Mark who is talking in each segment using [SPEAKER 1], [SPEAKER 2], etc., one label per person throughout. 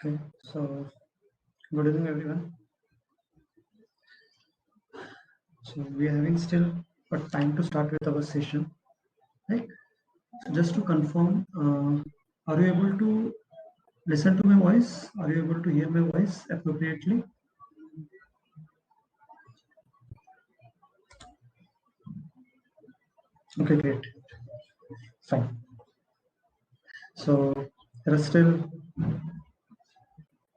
[SPEAKER 1] Okay, so good evening, everyone. So we are having still a time to start with our session, right? So just to confirm, are you able to listen to my voice? Are you able to hear my voice appropriately? Okay, great, fine. So there are still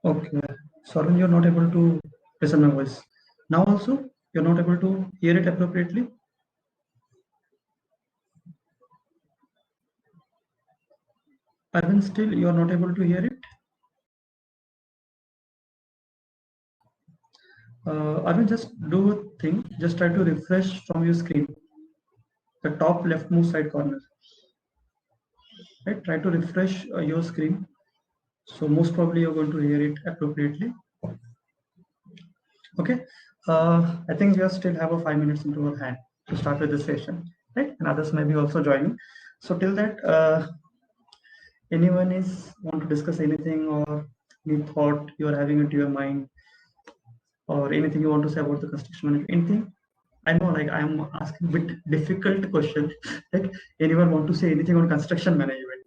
[SPEAKER 1] okay. Sorry, you're not able to listen my voice. Now also, you're not able to hear it appropriately. Arvind, still you're not able to hear it. Arvind, just do a thing. Just try to refresh from your screen, the top leftmost side corner. Right? Try to refresh your screen. So most probably you're going to hear it appropriately. Okay. I think we still have a 5 minutes into our hand to start with the session, right? And others may be also joining. So till that, anyone is want to discuss anything or any thought you are having into your mind or anything you want to say about the construction management, anything? I know, like I'm asking a bit difficult question. Like anyone want to say anything on construction management,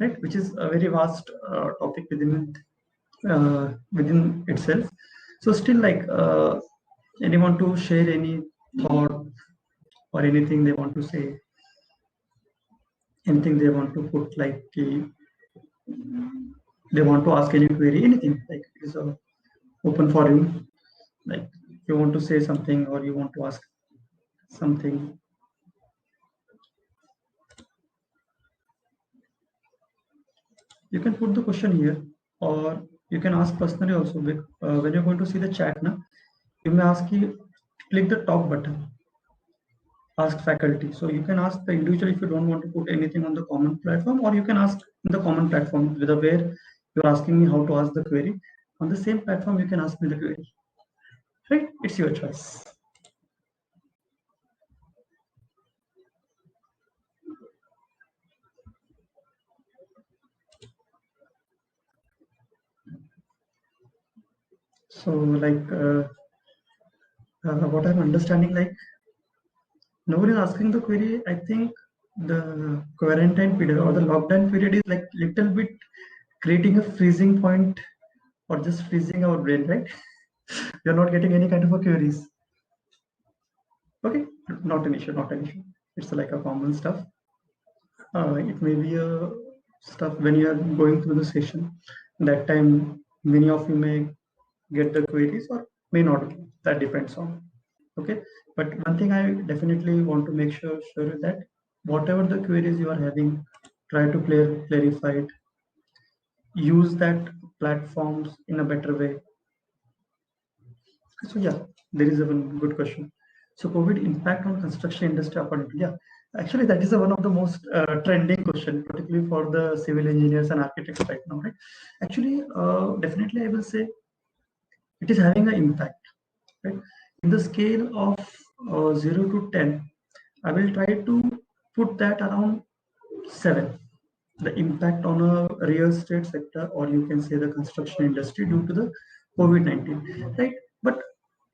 [SPEAKER 1] right? Which is a very vast topic within itself. So still, like anyone to share any thought or anything they want to say, anything they want to put, like they want to ask any query, anything, like it is open for you. Like you want to say something or you want to ask something. You can put the question here, or you can ask personally also. When you're going to see the chat now, you may ask you click the top button, ask faculty. So you can ask the individual if you don't want to put anything on the common platform, or you can ask in the common platform with where you're asking me how to ask the query. On the same platform, you can ask me the query. Right? It's your choice. So like what I'm understanding, like nobody is asking the query. I think the quarantine period or the lockdown period is like little bit creating a freezing point or just freezing our brain, right? You're not getting any kind of a queries. Okay, not an issue, not an issue. It's like a common stuff. It may be a stuff when you are going through the session. That time, many of you may get the queries or may not. That depends on. Okay, but one thing I definitely want to make sure is that whatever the queries you are having, try to clarify it. Use that platforms in a better way. So yeah, there is a one good question. So COVID impact on construction industry according to, yeah, actually that is one of the most trending question, particularly for the civil engineers and architects right now, right? Actually, definitely I will say it is having an impact, right? In the scale of 0 to 10, I will try to put that around 7. The impact on a real estate sector, or you can say the construction industry due to the COVID-19, right? But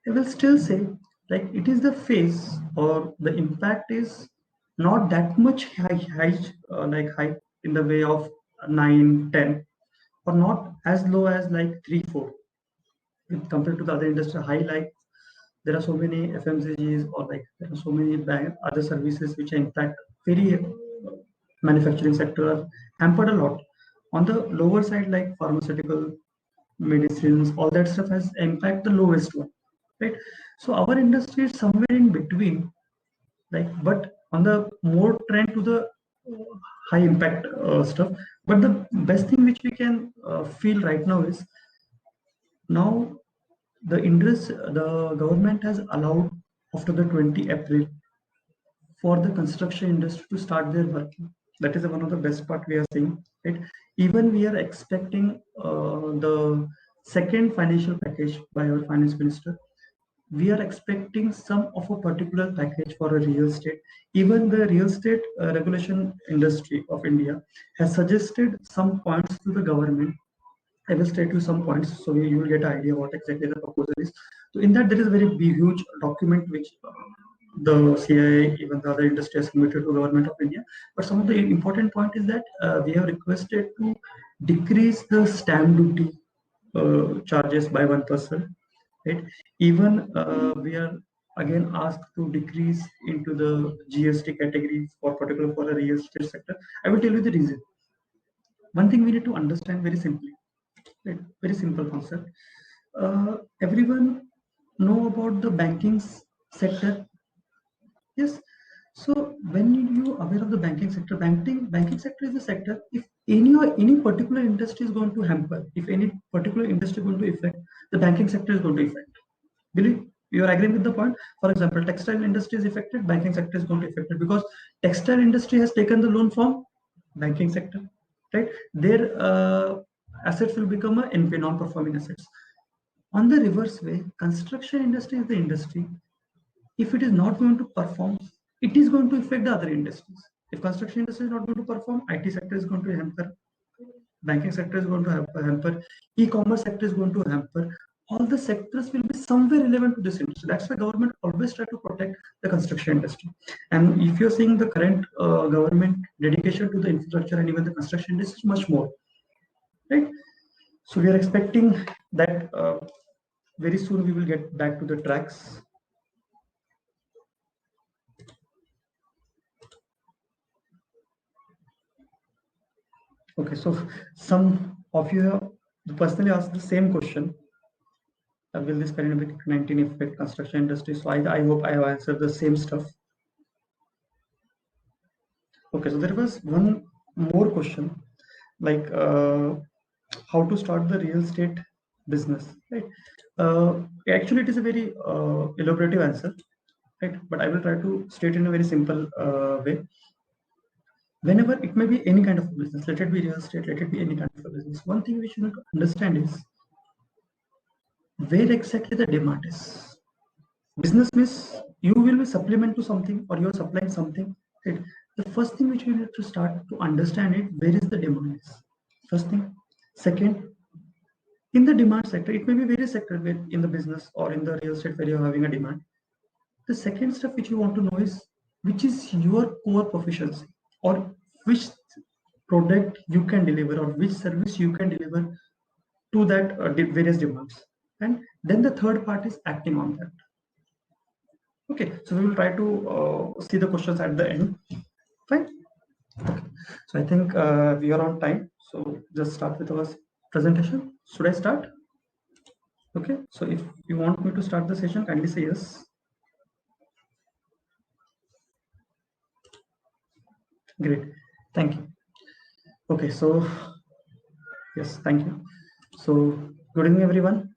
[SPEAKER 1] I will still say, like it is the phase or the impact is not that much high in the way of 9, 10, or not as low as like 3, 4 compared to the other industry high. Like there are so many FMCGs or like there are so many other services which are in fact very manufacturing sector are hampered a lot. On the lower side, like pharmaceutical, medicines, all that stuff has impact the lowest one, right? So our industry is somewhere in between, like, but on the more trend to the high impact stuff. But the best thing which we can feel right now is now the government has allowed after the 20 April for the construction industry to start their working. That is one of the best part we are seeing. Right? Even we are expecting the second financial package by our finance minister. We are expecting some of a particular package for a real estate. Even the real estate regulation industry of India has suggested some points to the government I will state you some points so you will get an idea what exactly the proposal is. So in that there is a very big, huge document which the CII, even the other industry has submitted to Government of India. But some of the important point is that we have requested to decrease the stamp duty charges by 1%. Right? Even we are again asked to decrease into the GST category for particular for the real estate sector. I will tell you the reason. One thing we need to understand very simply, right? Very simple concept. Everyone know about the banking sector. Yes. So when you aware of the banking sector, banking sector is a sector. If any particular industry is going to hamper, if any particular industry is going to affect, the banking sector is going to affect. Believe you are agreeing with the point. For example, textile industry is affected, banking sector is going to affect it because textile industry has taken the loan from banking sector, right? Their assets will become a NPA, non-performing assets. On the reverse way, construction industry is the industry. If it is not going to perform, it is going to affect the other industries. If construction industry is not going to perform, IT sector is going to hamper, banking sector is going to hamper, e-commerce sector is going to hamper. All the sectors will be somewhere relevant to this industry. That's why government always try to protect the construction industry. And if you're seeing the current government dedication to the infrastructure and even the construction industry is much more, right? So we are expecting that very soon we will get back to the tracks. Okay, so some of you have personally asked the same question. Will this pandemic-19 affect construction industry? So I hope I have answered the same stuff. Okay, so there was one more question, like how to start the real estate business, right? Actually, it is a very elaborative answer, right? But I will try to state in a very simple way. Whenever it may be any kind of business, let it be real estate, let it be any kind of a business. One thing we should understand is where exactly the demand is. Business means you will be supplement to something or you are supplying something. Right? The first thing which we need to start to understand it, where is the demand is. First thing. Second, in the demand sector, it may be various sectors in the business or in the real estate where you're having a demand. The second step which you want to know is which is your core proficiency or which product you can deliver or which service you can deliver to that various demands. And then the third part is acting on that. Okay, so we will try to see the questions at the end. Fine. Okay. So I think we are on time. So just start with our presentation. Should I start? Okay. So if you want me to start the session, kindly say yes. Great. Thank you. Okay. So yes, thank you. So good evening, everyone.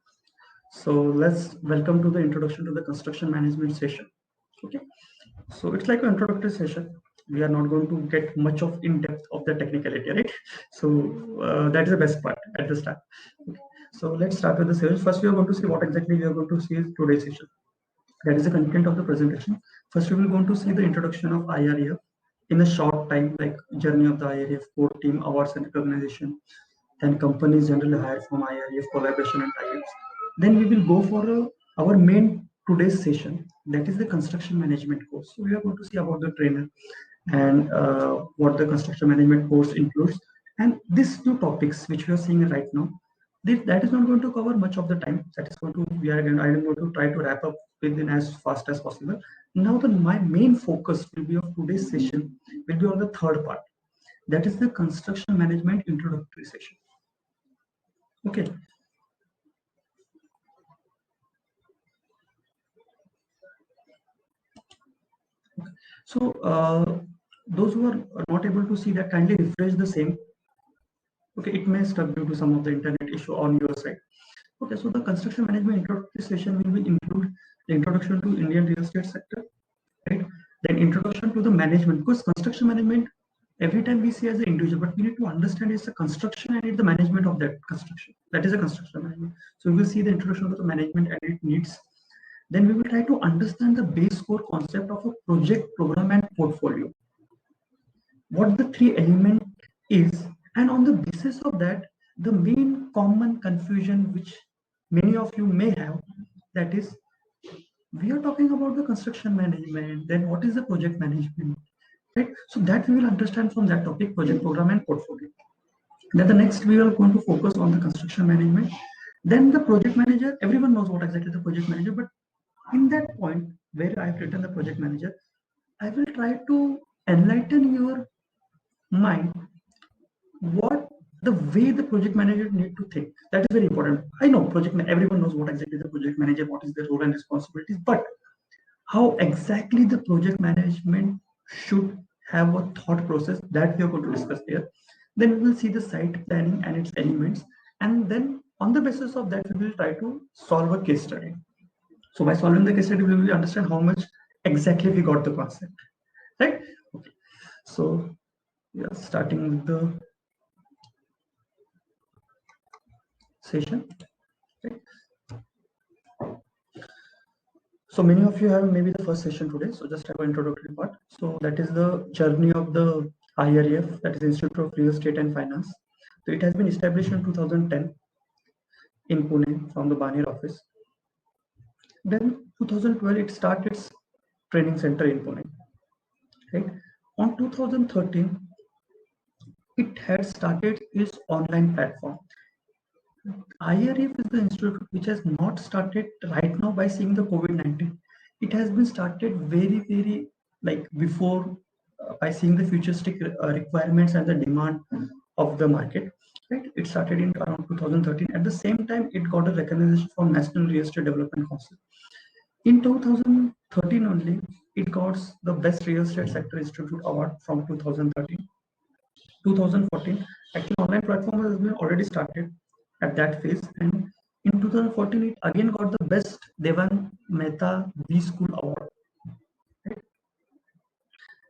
[SPEAKER 1] So let's welcome to the introduction to the construction management session. Okay. So it's like an introductory session. We are not going to get much of in depth of the technicality, right? So that is the best part at the start. Okay. So let's start with the session. First, we are going to see what exactly we are going to see today's session. That is the content of the presentation. First, we will going to see the introduction of IRAF in a short time, like journey of the IRAF, core team, awards and recognition. Then companies generally hire from IRAF, collaboration and tie-ups. Then we will go for our main today's session, that is the construction management course. So we are going to see about the trainer and what the construction management course includes. And these two topics which we are seeing right now, that is not going to cover much of the time. That is going to I am going to try to wrap up within as fast as possible. Now my main focus will be of today's session will be on the third part. That is the construction management introductory session. Okay. So those who are not able to see that, kindly refresh the same. Okay, it may stuck due to some of the internet issue on your side. Okay, so the construction management introductory session will be include the introduction to Indian real estate sector, right? Then introduction to the management, because construction management, every time we see as an individual, but we need to understand it's a construction and it's the management of that construction. That is a construction management. So we will see the introduction to the management and its needs. Then we will try to understand the base core concept of a project, program, and portfolio. What the three element is, and on the basis of that, The main common confusion which many of you may have, that is, we are talking about the construction management, then what is the project management, right? So that we will understand from that topic, project program and portfolio. Then the next we are going to focus on the construction management. Then the project manager, everyone knows what exactly the project manager, but in that point where I have written the project manager, I will try to enlighten your mind what the way the project manager need to think. That is very important. I know everyone knows what exactly the project manager, what is their role and responsibilities, but how exactly the project management should have a thought process, that we are going to discuss here. Then we will see the site planning and its elements, and then on the basis of that we will try to solve a case study. So by solving the case study we will understand how much exactly we got the concept, right? Okay. So we are starting with the session, right? So many of you have maybe the first session today, so just have an introductory part. So that is the journey of the IREF, that is Institute of Real Estate and Finance. So it has been established in 2010 in Pune from the Banir office. Then 2012 it started its training center in Pune. Right? On 2013 it had started its online platform. IRF is the institute which has not started right now by seeing the COVID-19. It has been started very like before by seeing the futuristic requirements and the demand of the market. Right? It started in around 2013. At the same time, it got a recognition from National Real Estate Development Council. In 2013 only, it got the Best Real Estate Sector Institute Award from 2013. 2014, actually online platform has been already started at that phase, and in 2014 it again got the Best Devan Mehta B School Award. Right?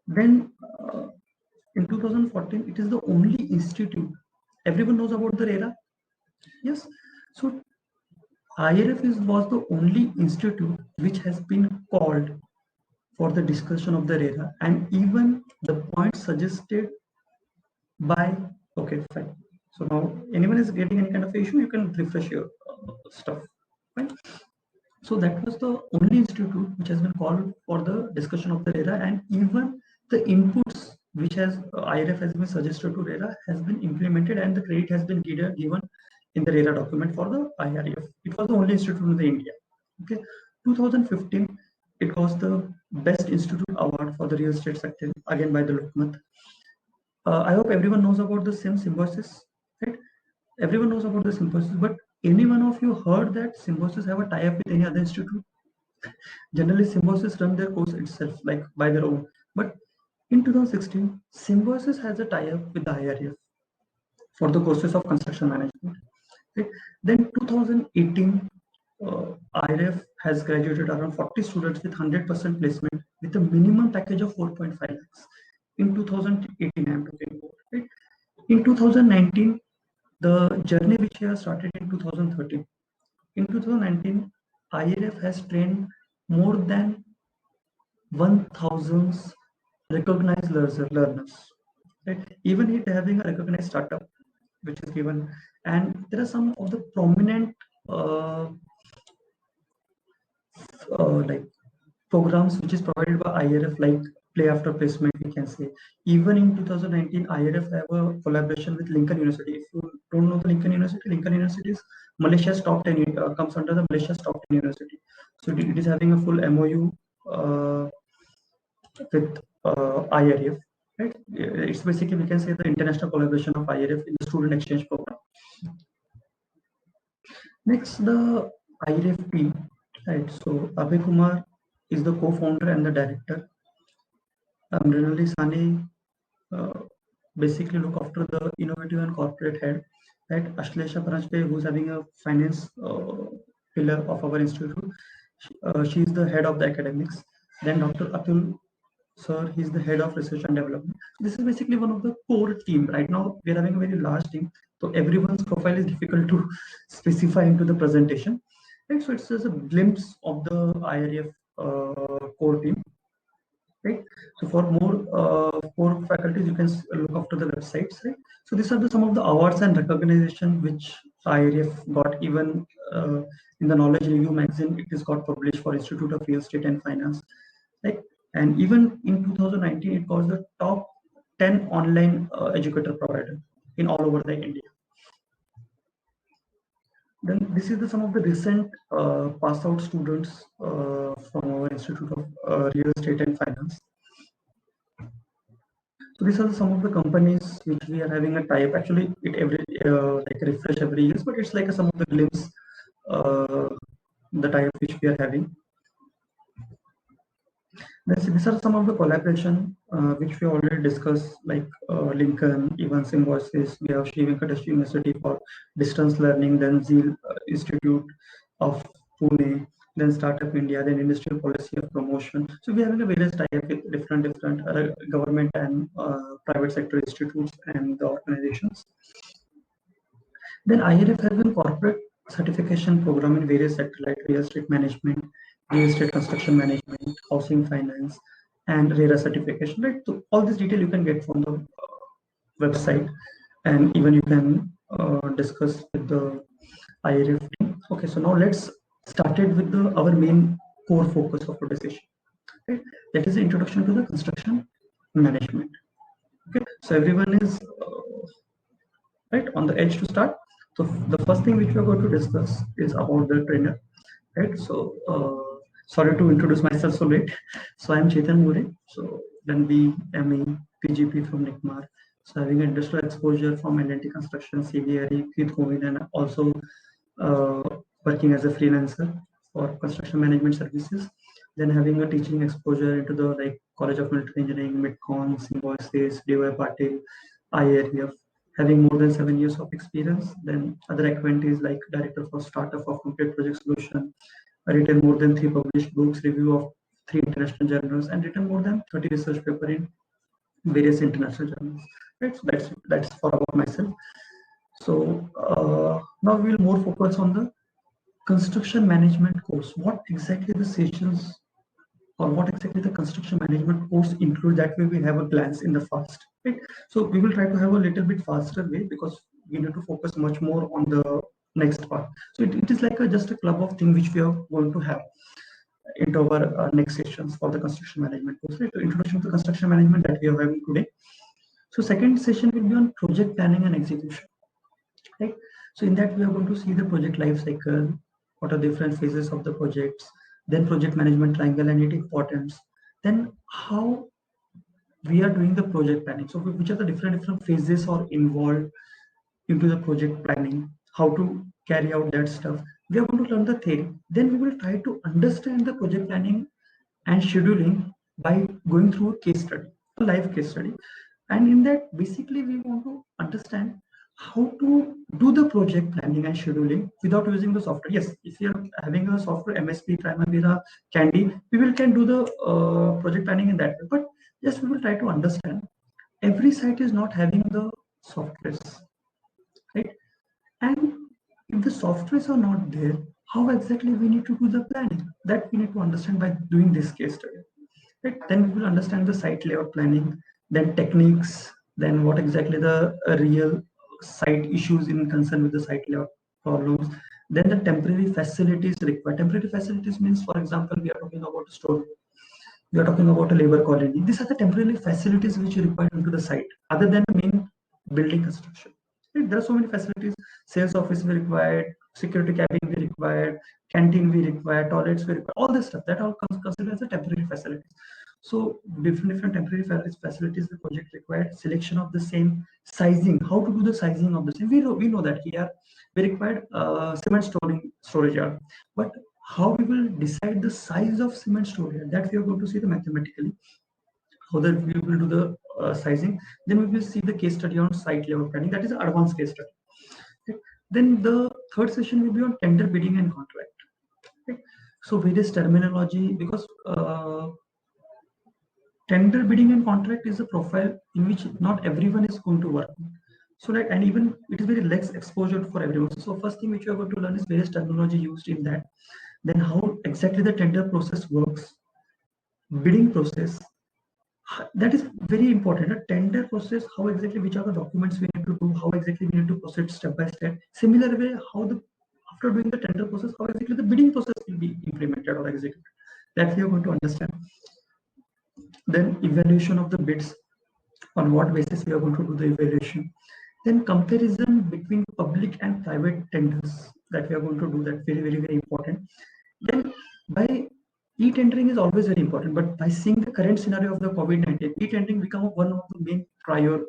[SPEAKER 1] Then in 2014 it is the only institute, everyone knows about the RERA, yes, so IRF was the only institute which has been called for the discussion of the RERA, and even the points suggested by, okay, fine. So now anyone is getting any kind of issue, you can refresh your stuff. Fine. So that was the only institute which has been called for the discussion of the RERA, and even the inputs which has IRF has been suggested to RERA has been implemented, and the credit has been given in the RERA document for the IRF. It was the only institute in the India. Okay, 2015 it was the Best Institute Award for the real estate sector, again by the Lokmat. I hope everyone knows about the Symbiosis, right? Everyone knows about the Symbiosis, but any one of you heard that Symbiosis have a tie-up with any other institute? Generally, Symbiosis run their course itself, like by their own. But in 2016, Symbiosis has a tie-up with the IRF for the courses of construction management. Right? Then 2018, IRF has graduated around 40 students with 100% placement with a minimum package of 4.5 lakhs. In 2018, I am talking about. Right? In 2019, the journey which has started in 2013. In 2019, IRF has trained more than 1,000 recognized learners. Right? Even it having a recognized startup, which is given, and there are some of the prominent like programs which is provided by IRF, like play after placement, we can say. Even in 2019, IRF have a collaboration with Lincoln University. If you don't know the Lincoln University is Malaysia's top 10, comes under the Malaysia's top 10 university. So it is having a full MOU with IRF. Right? It's basically, we can say, the international collaboration of IRF in the student exchange program. Next, the IRF team. Right. So Abhay Kumar is the co-founder and the director. Mrinalini Sane basically look after the innovative and corporate head. Right. Ashlesha Paranjpe, who's having a finance pillar of our institute. She is the head of the academics. Then Dr. Atul Sir, he's the head of research and development. This is basically one of the core team. Right now, we are having a very large team, so everyone's profile is difficult to specify into the presentation. Right, so it's just a glimpse of the IRF core team. right? So for more faculties, you can look after the websites, right? So these are some of the awards and recognition which IRF got. Even in the Knowledge Review magazine, it is got published for Institute of Real Estate and Finance, right? And even in 2019, it was the top 10 online educator provider in all over the India. Then this is some of the recent pass out students from our Institute of Real Estate and Finance. So these are some of the companies which we are having a tie-up. Actually, it every like refresh every year, but it's like some of the glimpse, the tie-up which we are having. These are some of the collaboration which we already discussed, like Lincoln, Evans Invoices. We have Sri Venkatesh University for distance learning, then Zeal Institute of Pune, then Startup India, then Industrial Policy of Promotion. So we are having a various tie-up with different government and private sector institutes and the organizations. Then IRF has a corporate certification program in various sectors like real estate management, real estate construction management, housing finance, and RERA certification. Right. So all this detail you can get from the website, and even you can discuss with the IRF team. Okay, so now let's start it with our main core focus of the session. Right? That is the introduction to the construction management. Okay, so everyone is right on the edge to start. So the first thing which we are going to discuss is about the trainer, right? So sorry to introduce myself so late. So I'm Chetan More. So then ME PGP from NICMAR. So having industrial exposure from L&T Construction, CBRE, Keith Movin, and also working as a freelancer for construction management services. Then having a teaching exposure into the like College of Military Engineering, Midcon, Symbiosis, DY Patil, IRF, having more than 7 years of experience. Then other activities like director for startup of complete project solution, written more than 3 published books, review of 3 international journals, and written more than 30 research paper in various international journals. Right, so that's for about myself. So now we'll more focus on the construction management course. What exactly the sessions or what exactly the construction management course include, that way we have a glance in the fast, right? So we will try to have a little bit faster way because we need to focus much more on the next part. So it is like just a club of things which we are going to have into our next sessions for the construction management course, right? So introduction to construction management that we are having today. So second session will be on project planning and execution, right? So in that we are going to see the project life cycle, what are different phases of the projects, then project management triangle and its importance, then how we are doing the project planning. So which are the different phases are involved into the project planning, how to carry out that stuff. We are going to learn the theory. Then we will try to understand the project planning and scheduling by going through a case study, a live case study. And in that, basically, we want to understand how to do the project planning and scheduling without using the software. Yes, if you are having a software, MSP, Primavera, Candy, we can do the project planning in that way. But yes, we will try to understand. Every site is not having the softwares, right? And if the softwares are not there, how exactly we need to do the planning? That we need to understand by doing this case study. Right? Then we will understand the site layout planning, then techniques, then what exactly the real site issues in concern with the site layout problems, then the temporary facilities required. Temporary facilities means, for example, we are talking about a store, we are talking about a labor colony. These are the temporary facilities which are required into the site, other than the main building construction. Right? There are so many facilities. Sales office we required, security cabin we required, canteen we required, toilets we required, all this stuff that all comes considered as a temporary facilities. So different temporary facilities the project required, selection of the same, sizing, how to do the sizing of the same. We know that here we required cement storage yard, but how we will decide the size of cement storage yard, that we are going to see the mathematically, how that we will do the sizing. Then we will see the case study on site level planning, that is an advanced case study. Okay. Then the third session will be on tender bidding and contract. Okay. So various terminology, because tender bidding and contract is a profile in which not everyone is going to work. So like, and even it is very less exposure for everyone. So first thing which you are going to learn is various terminology used in that. Then how exactly the tender process works, bidding process, That is very important. A tender process, how exactly, which are the documents we need to do, how exactly we need to proceed step by step. Similar way, how the after doing the tender process, how exactly the bidding process will be implemented or executed. That we are going to understand. Then evaluation of the bids, on what basis we are going to do the evaluation. Then comparison between public and private tenders, that we are going to do, that very important. Then by e-tendering is always very important, but by seeing the current scenario of the COVID-19, e-tendering become one of the main prior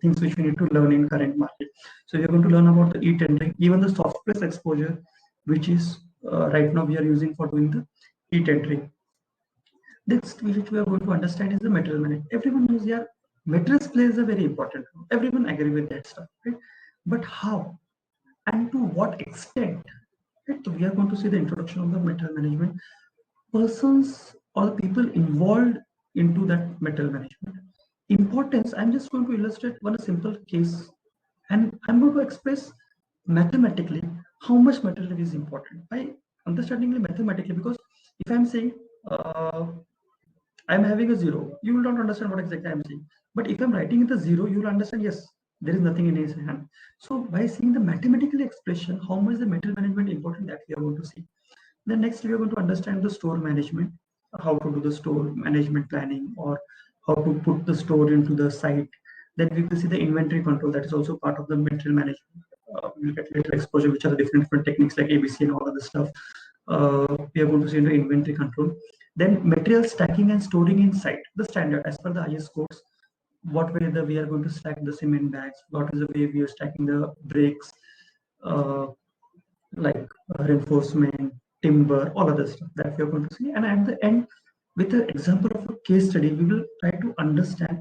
[SPEAKER 1] things which we need to learn in current market. So we are going to learn about the e-tendering, even the software exposure, which is right now we are using for doing the e-tendering. Next, which we are going to understand is the material management. Everyone knows, yeah, materials plays a very important role. Everyone agree with that stuff, right? But how and to what extent? Right? So we are going to see the introduction of the material management. Persons or the people involved into that material management. Importance, I'm just going to illustrate one simple case, and I'm going to express mathematically how much material is important by understanding mathematically. Because if I'm saying I'm having a zero, you will not understand what exactly I'm saying. But if I'm writing in the zero, you will understand, yes, there is nothing in his hand. So by seeing the mathematical expression, how much the material management important, that we are going to see. Then next we are going to understand the store management, how to do the store management planning, or how to put the store into the site. Then we will see the inventory control, that is also part of the material management. We'll get later exposure, which are the different techniques like ABC and all other stuff. We are going to see the inventory control. Then material stacking and storing in site, the standard as per the IS codes. What way we are going to stack the cement bags, what is the way we are stacking the bricks, like reinforcement, timber, all other stuff that we are going to see. And at the end, with an example of a case study, we will try to understand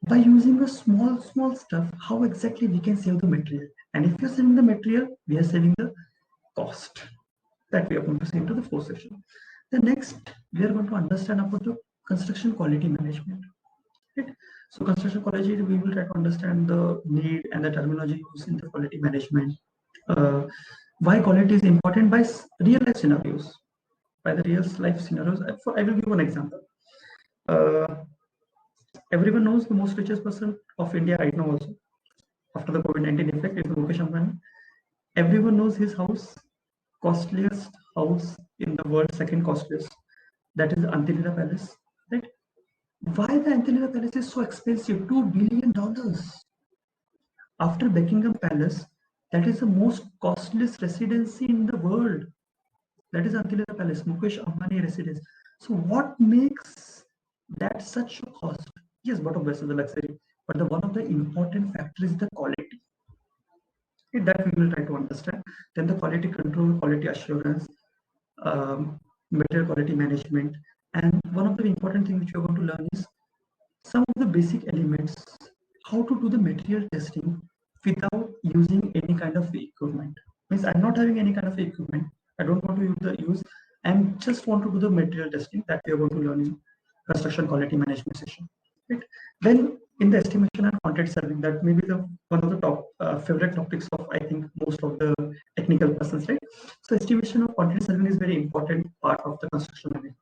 [SPEAKER 1] by using a small stuff how exactly we can save the material. And if you're saving the material, we are saving the cost, that we are going to see into the fourth section. The next, we are going to understand about the construction quality management. Right? So construction quality, we will try to understand the need and the terminology used in the quality management. Why quality is important by real life scenarios. By the real life scenarios, I will give one example. Everyone knows the most richest person of India right now also, after the COVID-19 effect, is Mukesh Ambani. Everyone knows his house, costliest house in the world, second costliest, that is the Antilida Palace. Right? Why the Antilida Palace is so expensive? $2 billion. After Buckingham Palace, that is the most costliest residency in the world. That is Antilida Palace, Mukesh Ambani residence. So what makes that such a cost? Yes, bottom best is the luxury, but the one of the important factors is the quality. That we will try to understand. Then the quality control, quality assurance, material quality management, and one of the important things which we are going to learn is some of the basic elements, how to do the material testing without using any kind of equipment. Means I'm not having any kind of equipment. I don't want to use. I just want to do the material testing, that we are going to learn in construction quality management session. Right? Then in the estimation and contract serving, that may be the one of the top favorite topics of, I think, most of the technical persons, right? So estimation of contract serving is very important part of the construction management,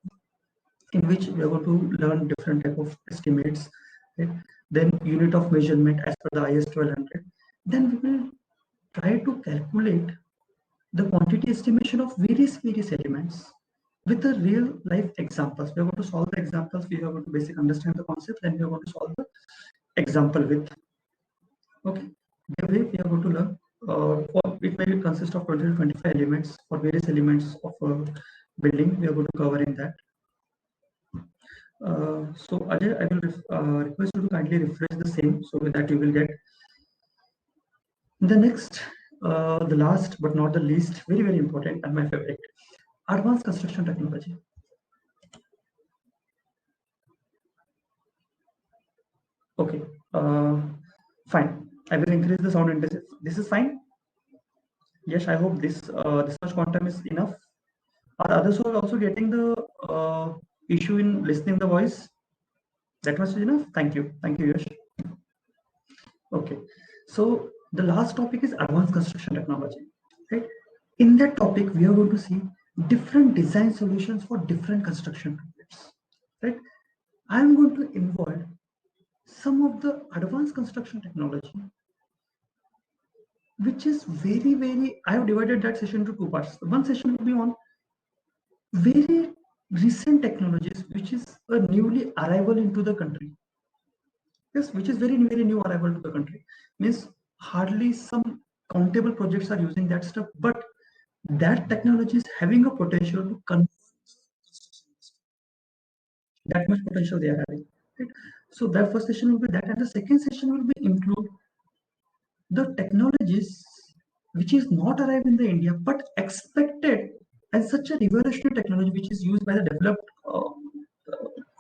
[SPEAKER 1] in which we are going to learn different type of estimates, right? Then unit of measurement as per the IS 1200. Then we will try to calculate the quantity estimation of various elements with the real life examples. We are going to solve the examples. We are going to basically understand the concept, then we are going to solve the example with. Okay, the way we are going to learn, it may consist of 20 to 25 elements for various elements of a building. We are going to cover in that. So Ajay, I will request you to kindly refresh the same, so with that you will get the next, the last but not the least, very important and my favorite, advanced construction technology. Okay, fine. I will increase the sound intensity. This is fine. Yes, I hope this this much quantum is enough. Are others who are also getting the issue in listening the voice? That much is enough. Thank you, Yash. Okay, so the last topic is advanced construction technology. Right? In that topic, we are going to see different design solutions for different construction projects. Right? I am going to involve some of the advanced construction technology, which is very, I have divided that session into two parts. One session will be on very recent technologies, which is a newly arrival into the country. Yes, which is very new arrival to the country. Means hardly some countable projects are using that stuff, but that technology is having a potential to convert that much potential they are having. Right? So that first session will be that, and the second session will be include the technologies which is not arrived in the India but expected, and such a revolutionary technology which is used by the developed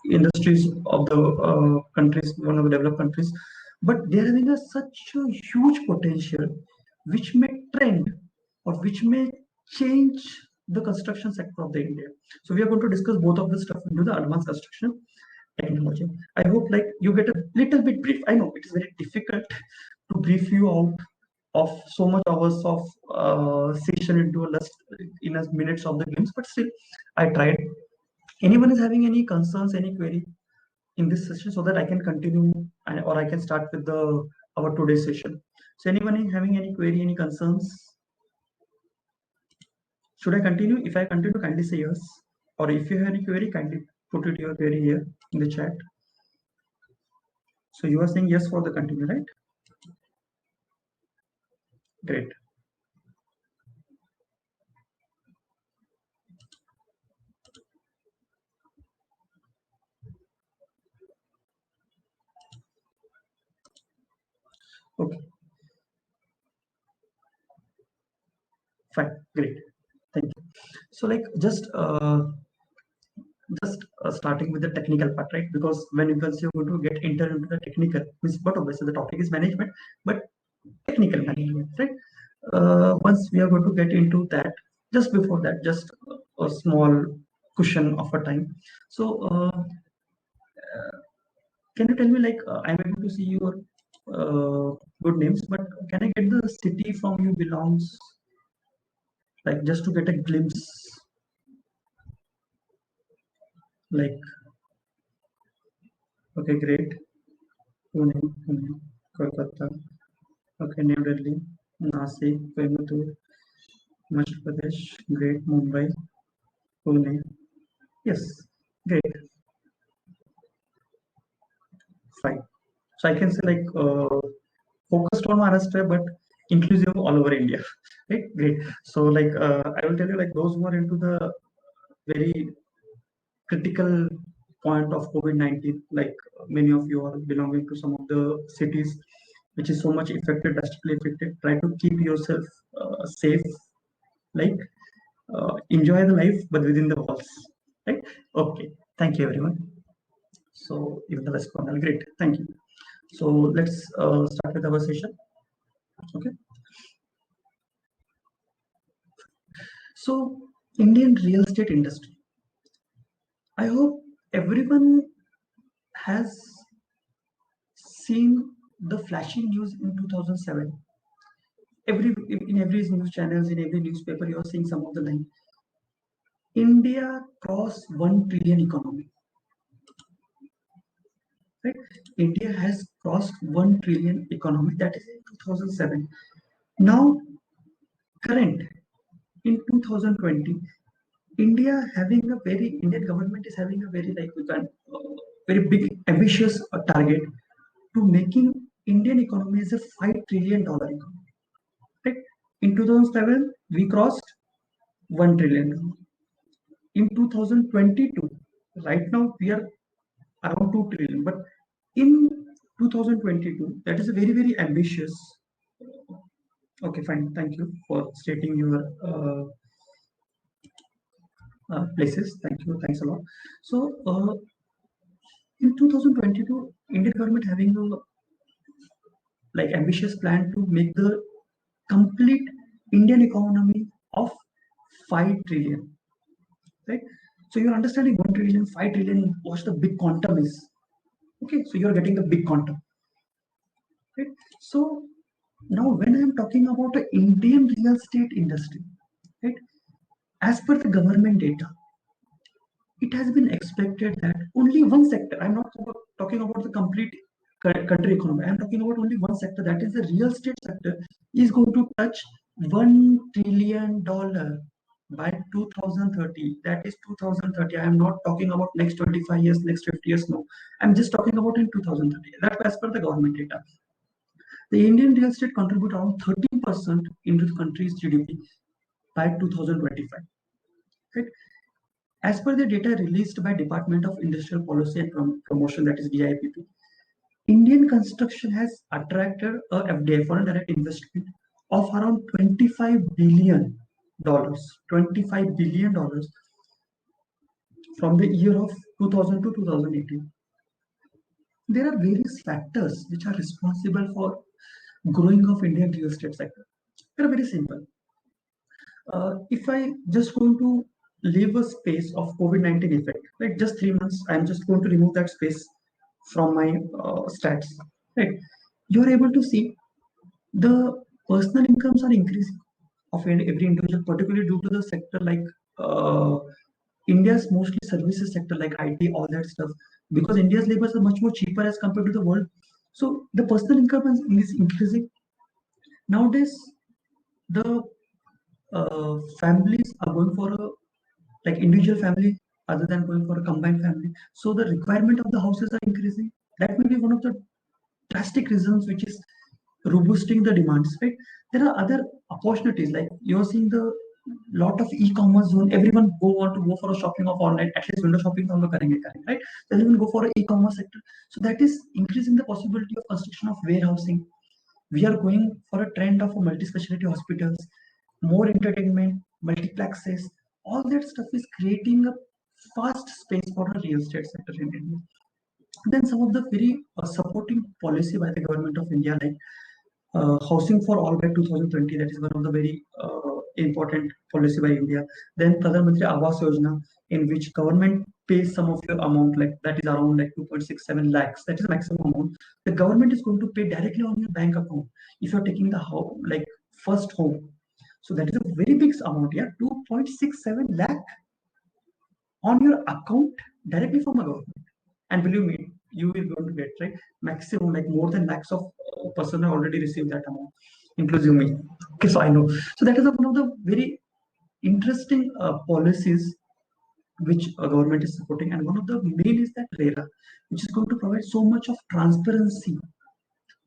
[SPEAKER 1] industries of the countries, one of the developed countries, but they are having such a huge potential which may trend or which may change the construction sector of the India. So we are going to discuss both of the stuff into the advanced construction technology. I hope like you get a little bit brief. I know it is very difficult to brief you out of so much hours of session into a less in a minutes of the games, but still I tried. Anyone is having any concerns, any query in this session, so that I can continue or I can start with the our today's session. So anyone having any query, any concerns? Should I continue? If I continue, kindly say yes. Or if you have any query, kindly put it your query here in the chat. So you are saying yes for the continue, right? Great. Okay. Fine. Great. Thank you. So like just starting with the technical part, right? Because when you guys are going to get enter into the technical, means but obviously the topic is management, but technical management, right? Once we are going to get into that, just before that, just a small cushion of a time. So can you tell me like I'm able to see your good names, but can I get the city from you belongs, like just to get a glimpse, like okay, great. Pune, Kolkata. Okay, New Delhi, Nasik, Coimbatore, Madhya Pradesh, great, Mumbai, Pune. Yes, great, fine. So I can say like focused on Maharashtra, but inclusive all over India. Right, great. So like I will tell you like those who are into the very critical point of COVID-19, like many of you are belonging to some of the cities which is so much affected, drastically affected. Try to keep yourself safe, like enjoy the life, but within the walls. Right? Okay. Thank you, everyone. So even the West Bengal, great. Thank you. So let's start with our session. Okay. So Indian real estate industry. I hope everyone has seen the flashing news in 2007. In every news channels, in every newspaper, you are seeing some of the line. India crossed 1 trillion economy. Right? India has crossed 1 trillion economy. That is in 2007. Now, current in 2020, Indian government is having a very like we can very big ambitious target to making Indian economy as a $5 trillion economy. Right? In 2007, we crossed 1 trillion. In 2022, right now we are around 2 trillion, but in 2022, that is a very ambitious. Okay, fine. Thank you for stating your places. Thank you. Thanks a lot. So in 2022, Indian government having a like ambitious plan to make the complete Indian economy of 5 trillion. Right? So you're understanding 1 trillion, 5 trillion, what the big quantum is. Okay, so you're getting the big quantum. Right? So now when I'm talking about the Indian real estate industry, right? As per the government data, it has been expected that only one sector, I'm not talking about the complete country economy, I'm talking about only one sector, that is the real estate sector, is going to touch $1 trillion by 2030. That is 2030. I am not talking about next 25 years, next 50 years. No, I'm just talking about in 2030. That as per the government data. The Indian real estate contribute around 13% into the country's GDP by 2025. Right? As per the data released by Department of Industrial Policy and Promotion, that is DIPP, Indian construction has attracted a FDI, foreign direct investment, of around $25 billion, $25 billion from the year of 2000 to 2018. There are various factors which are responsible for growing of Indian real estate sector. They're very simple. If I just going to leave a space of COVID-19 effect, like just 3 months, I'm just going to remove that space from my stats. Right, you're able to see the personal incomes are increasing of every individual, particularly due to the sector like uh, India's mostly services sector like IT, all that stuff, because India's labors are much more cheaper as compared to the world. So the personal income is increasing. Nowadays, the families are going for a like individual family other than going for a combined family. So the requirement of the houses are increasing. That may be one of the drastic reasons which is robusting the demands, right? There are other opportunities like you're seeing the lot of e-commerce zone. Everyone want to go for a shopping of online, at least window shopping from the current, right? They'll even go for an e-commerce sector. So that is increasing the possibility of construction of warehousing. We are going for a trend of multi-specialty hospitals, more entertainment, multiplexes. All that stuff is creating a fast space for the real estate sector in India. Then some of the very supporting policy by the government of India, like housing for all by 2020, that is one of the very important policy by India. Then Pradhan Mantri Awas Yojana, in which government pays some of your amount, like that is around like 2.67 lakhs. That is the maximum amount. The government is going to pay directly on your bank account if you're taking the home, like first home. So that is a very big amount, yeah, 2.67 lakh on your account directly from the government. And believe me, you will going to get right maximum like more than lakhs of person have already received that amount, including me. Okay, so I know. So that is one of the very interesting policies which a government is supporting, and one of the main is that RERA, which is going to provide so much of transparency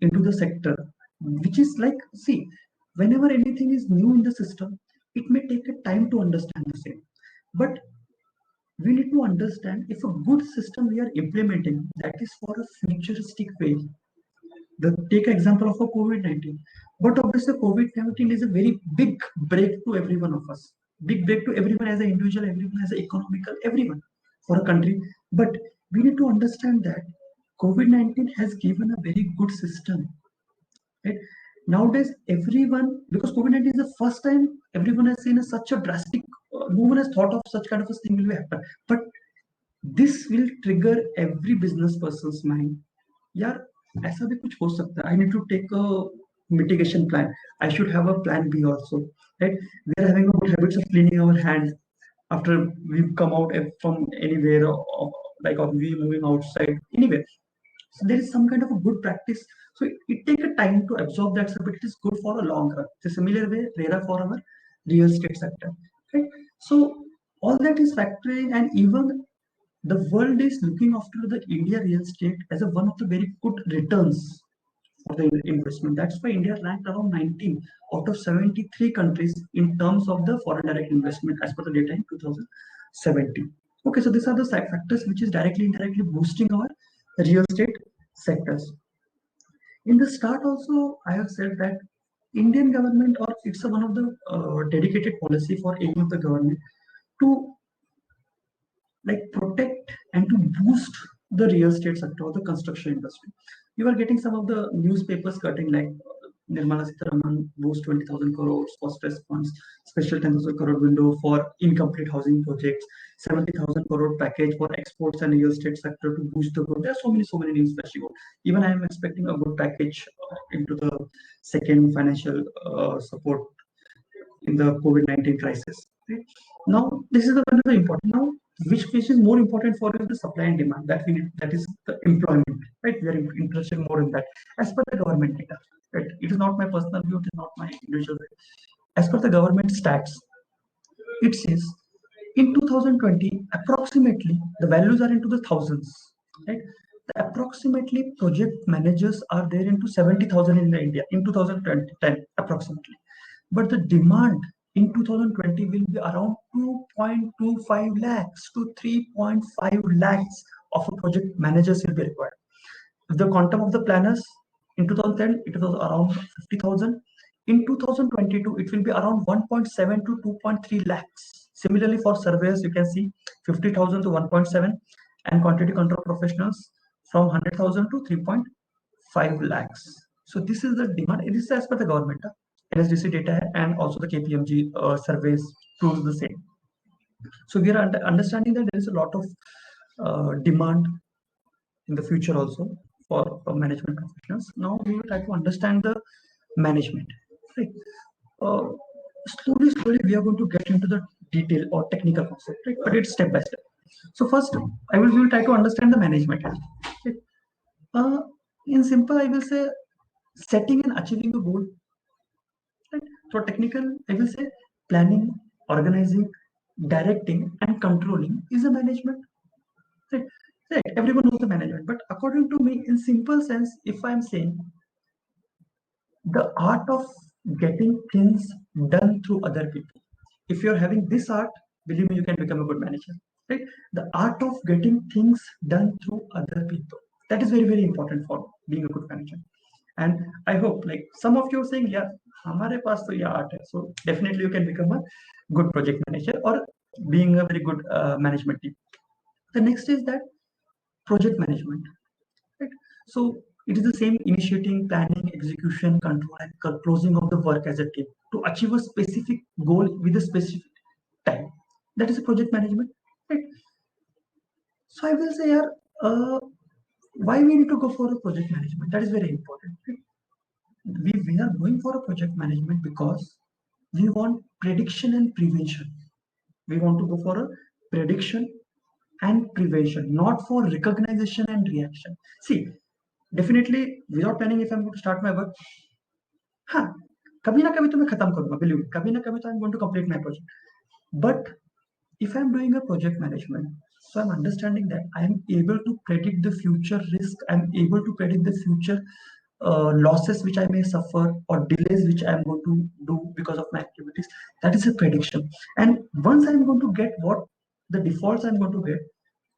[SPEAKER 1] into the sector, which is like, see, whenever anything is new in the system, it may take a time to understand the same, but we need to understand if a good system we are implementing that is for a futuristic way. The take example of a COVID-19, but obviously COVID-19 is a very big break to every one of us, big break to everyone as an individual, everyone as an economical, everyone for a country. But we need to understand that COVID-19 has given a very good system, right? Nowadays, everyone, because COVID-19 is the first time everyone has seen such a drastic, no one has thought of such kind of a thing will happen. But this will trigger every business person's mind. यार ऐसा भी कुछ हो सकता है. I need to take a mitigation plan. I should have a plan B also. Right? We are having a good habits of cleaning our hands after we've come out from anywhere, or like or we moving outside anywhere. So there is some kind of a good practice. So it takes a time to absorb that, but it is good for a long run. The similar way, RERA for our real estate sector. Right? So all that is factoring, and even the world is looking after the India real estate as a one of the very good returns for the investment. That's why India ranked around 19 out of 73 countries in terms of the foreign direct investment as per the data in 2017. Okay, so these are the factors which is directly indirectly boosting our real estate sectors. In the start also, I have said that Indian government, or it's one of the dedicated policy for any of the government to like protect and to boost the real estate sector or the construction industry. You are getting some of the newspapers cutting like Nirmala Sitharaman boost 20,000 crores for stress funds, special 10,000 crore window for incomplete housing projects, 70,000 crore package for exports and real estate sector to boost the growth. There are so many news flashing out. Even I am expecting a good package into the second financial support in the COVID-19 crisis. Right? Now, this is the one of the important. Now, which is more important for you is the supply and demand that we need, that is the employment, right? We are interested more in that as per the government data, right? It is not my personal view, it is not my individual view. As per the government stats, it says in 2020 approximately the values are into the thousands, right? The approximately project managers are there into 70,000 in the India in 2010 approximately, but the demand in 2020 will be around 2.25 lakhs to 3.5 lakhs of a project managers will be required. The quantum of the planners in 2010 it was around 50,000. In 2022 it will be around 1.7 to 2.3 lakhs. Similarly for surveyors you can see 50,000 to 1.7, and quantity control professionals from 100,000 to 3.5 lakhs. So this is the demand. It is as per the government NSDC data, and also the KPMG surveys proves the same. So we are understanding that there is a lot of demand in the future also for management professionals. Now we will try to understand the management. Right? Slowly, we are going to get into the detail or technical concept, right? But it's step by step. So first, we will try to understand the management. Right? In simple, I will say setting and achieving a goal. Right? So technical, I will say planning, organizing, directing, and controlling is a management. Right? Right. Everyone knows the management, but according to me, in simple sense, if I'm saying the art of getting things done through other people, if you're having this art, believe me, you can become a good manager. Right? The art of getting things done through other people, that is very, very important for being a good manager. And I hope, like some of you are saying, yeah, हमारे पास तो ये art है, so definitely you can become a good project manager or being a very good management team. The next is that project management, right? So it is the same initiating, planning, execution, control, and closing of the work as a team to achieve a specific goal with a specific time. That is a project management, right? So I will say, why we need to go for a project management? That is very important. Right? We are going for a project management because we want prediction and prevention. We want to go for a prediction and prevention, not for recognition and reaction. See, definitely without planning, if I'm going to start my work, हाँ, कभी ना कभी तो मैं खत्म करूंगा, believe me, कभी ना कभी तो I'm going to complete my project. But if I'm doing a project management, so I'm understanding that I'm able to predict the future risk, I'm able to predict the future losses which I may suffer or delays which I'm going to do because of my activities. That is a prediction. And once I'm going to get what the defaults I'm going to get,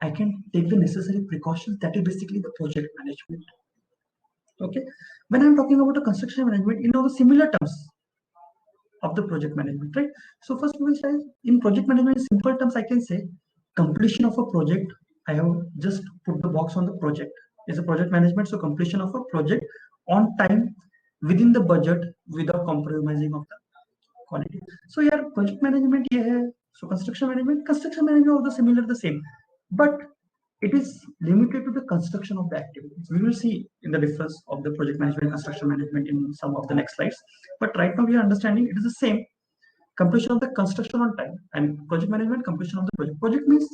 [SPEAKER 1] I can take the necessary precautions. That is basically the project management. Okay. When I'm talking about a construction management, you know the similar terms of the project management, right? So first we will say in project management, in simple terms, I can say completion of a project. I have just put the box on the project. Is a project management. So completion of a project on time, within the budget, without compromising of the quality. So yeah, project management here. So construction management also similar, the same, but it is limited to the construction of the activities. We will see in the difference of the project management and construction management in some of the next slides. But right now we are understanding it is the same. Completion of the construction on time, and project management, completion of the project. Project means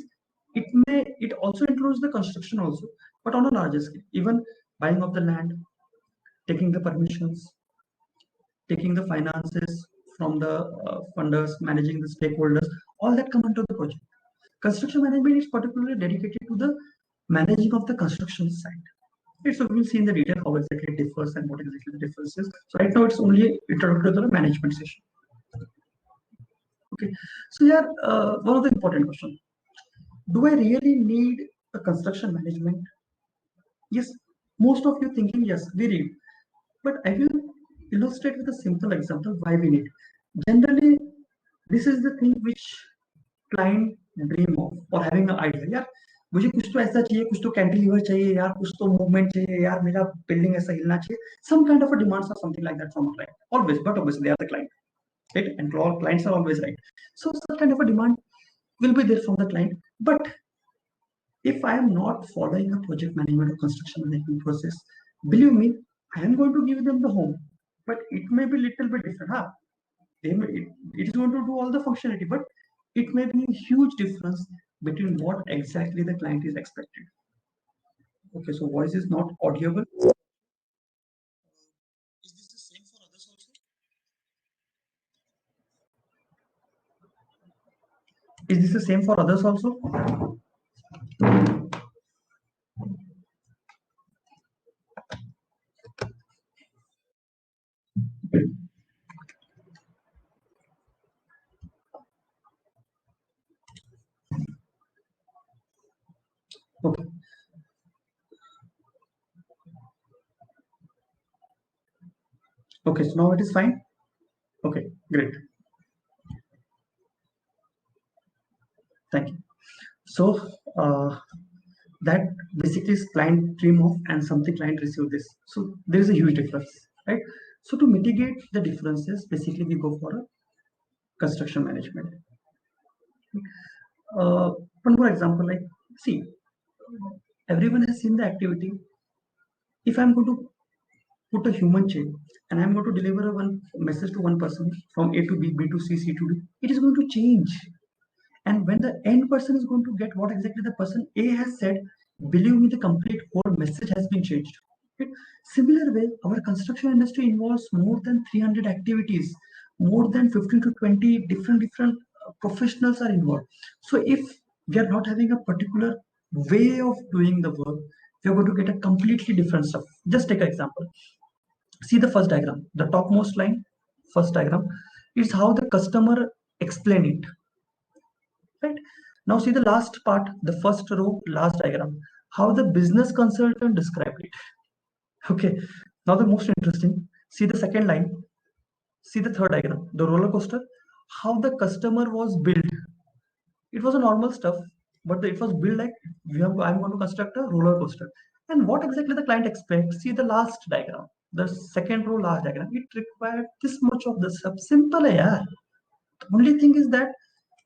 [SPEAKER 1] it also includes the construction also, but on a larger scale. Even buying of the land, taking the permissions, taking the finances from the funders, managing the stakeholders, all that come under the project. Construction management is particularly dedicated to the managing of the construction site. Okay, so we will see in the detail how exactly it differs and what exactly the difference is. So right now it's only introductory to the management session. Okay, so here one of the important questions: do I really need a construction management? Yes, most of you thinking yes, we need, but I will illustrate with a simple example why we need. Generally, this is the thing which client dream of or having an idea. यार मुझे कुछ तो ऐसा चाहिए, कुछ तो cantilever चाहिए यार, कुछ तो मूवमेंट चाहिए यार, मेरा बिल्डिंग ऐसा हिलना चाहिए. Some kind of a demands or something like that from a client. Always, but obviously they are the client, right? And all clients are always right. So such kind of a demand will be there from the client. But if I am not following a project management or construction management process, believe me, I am going to give them the home, but it may be little bit different. Huh? It is going to do all the functionality, but it may be a huge difference between what exactly the client is expected. Okay, so voice is not audible. Is this the same for others also? Is this the same for others also? Okay. Okay, so now it is fine. Okay, great. Thank you. So that basically is client dream of and something client receive this. So there is a huge difference, right? So to mitigate the differences, basically we go for a construction management. One more example, like see, everyone has seen the activity. If I'm going to put a human chain and I'm going to deliver one message to one person from A to B, B to C, C to D, it is going to change. And when the end person is going to get what exactly the person A has said, believe me, the complete whole message has been changed. Right? Similar way, our construction industry involves more than 300 activities, more than 15 to 20 different professionals are involved. So if we are not having a particular way of doing the work, we are going to get a completely different stuff. Just take an example. See the first diagram, the topmost line, first diagram, is how the customer explain it. Right? Now see the last part, the first row, last diagram, how the business consultant described it. Okay. Now the most interesting, see the second line, see the third diagram, the roller coaster, how the customer was built. It was a normal stuff, but it was built like I'm going to construct a roller coaster. And what exactly the client expects? See the last diagram, the second row, last diagram. It required this much of the stuff. Simple, yeah. The only thing is that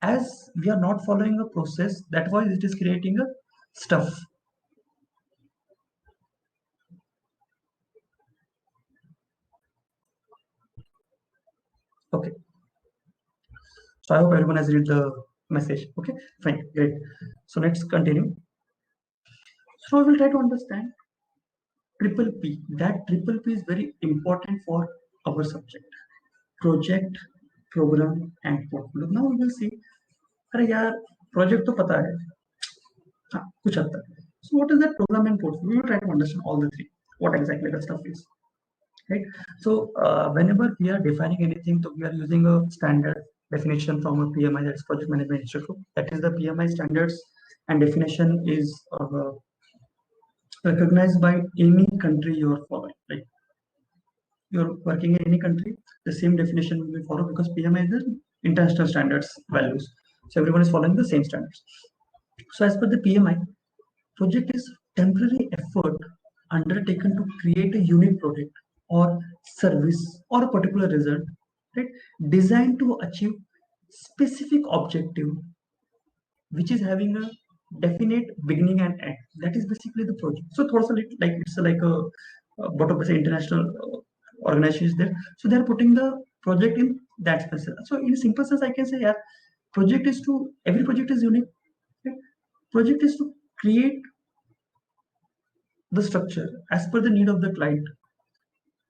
[SPEAKER 1] as we are not following a process, that's why it is creating a stuff. Okay. So I hope everyone has read the message. Okay, fine, great. So let's continue. So I will try to understand triple P. That triple P is very important for our subject. Project, program, and portfolio. Now we will see. अरे यार project तो पता है हाँ कुछ हद तक. So what is that program and portfolio? We will try to understand all the three. What exactly the stuff is. Right. So whenever we are defining anything, so we are using a standard definition from a PMI, that's Project Management Institute. That is the PMI standards and definition is recognized by any country you are following. Like you're working in any country, the same definition will be followed because PMI is the international standards values. So everyone is following the same standards. So as per the PMI, project is temporary effort undertaken to create a unique product or service or a particular result, right? Designed to achieve specific objective, which is having a definite beginning and end. That is basically the project. So thoda like it's like a what of say international organization is there. So they are putting the project in that sense. So in a simple sense, I can say, yeah, project is to every project is unique. Right? Project is to create the structure as per the need of the client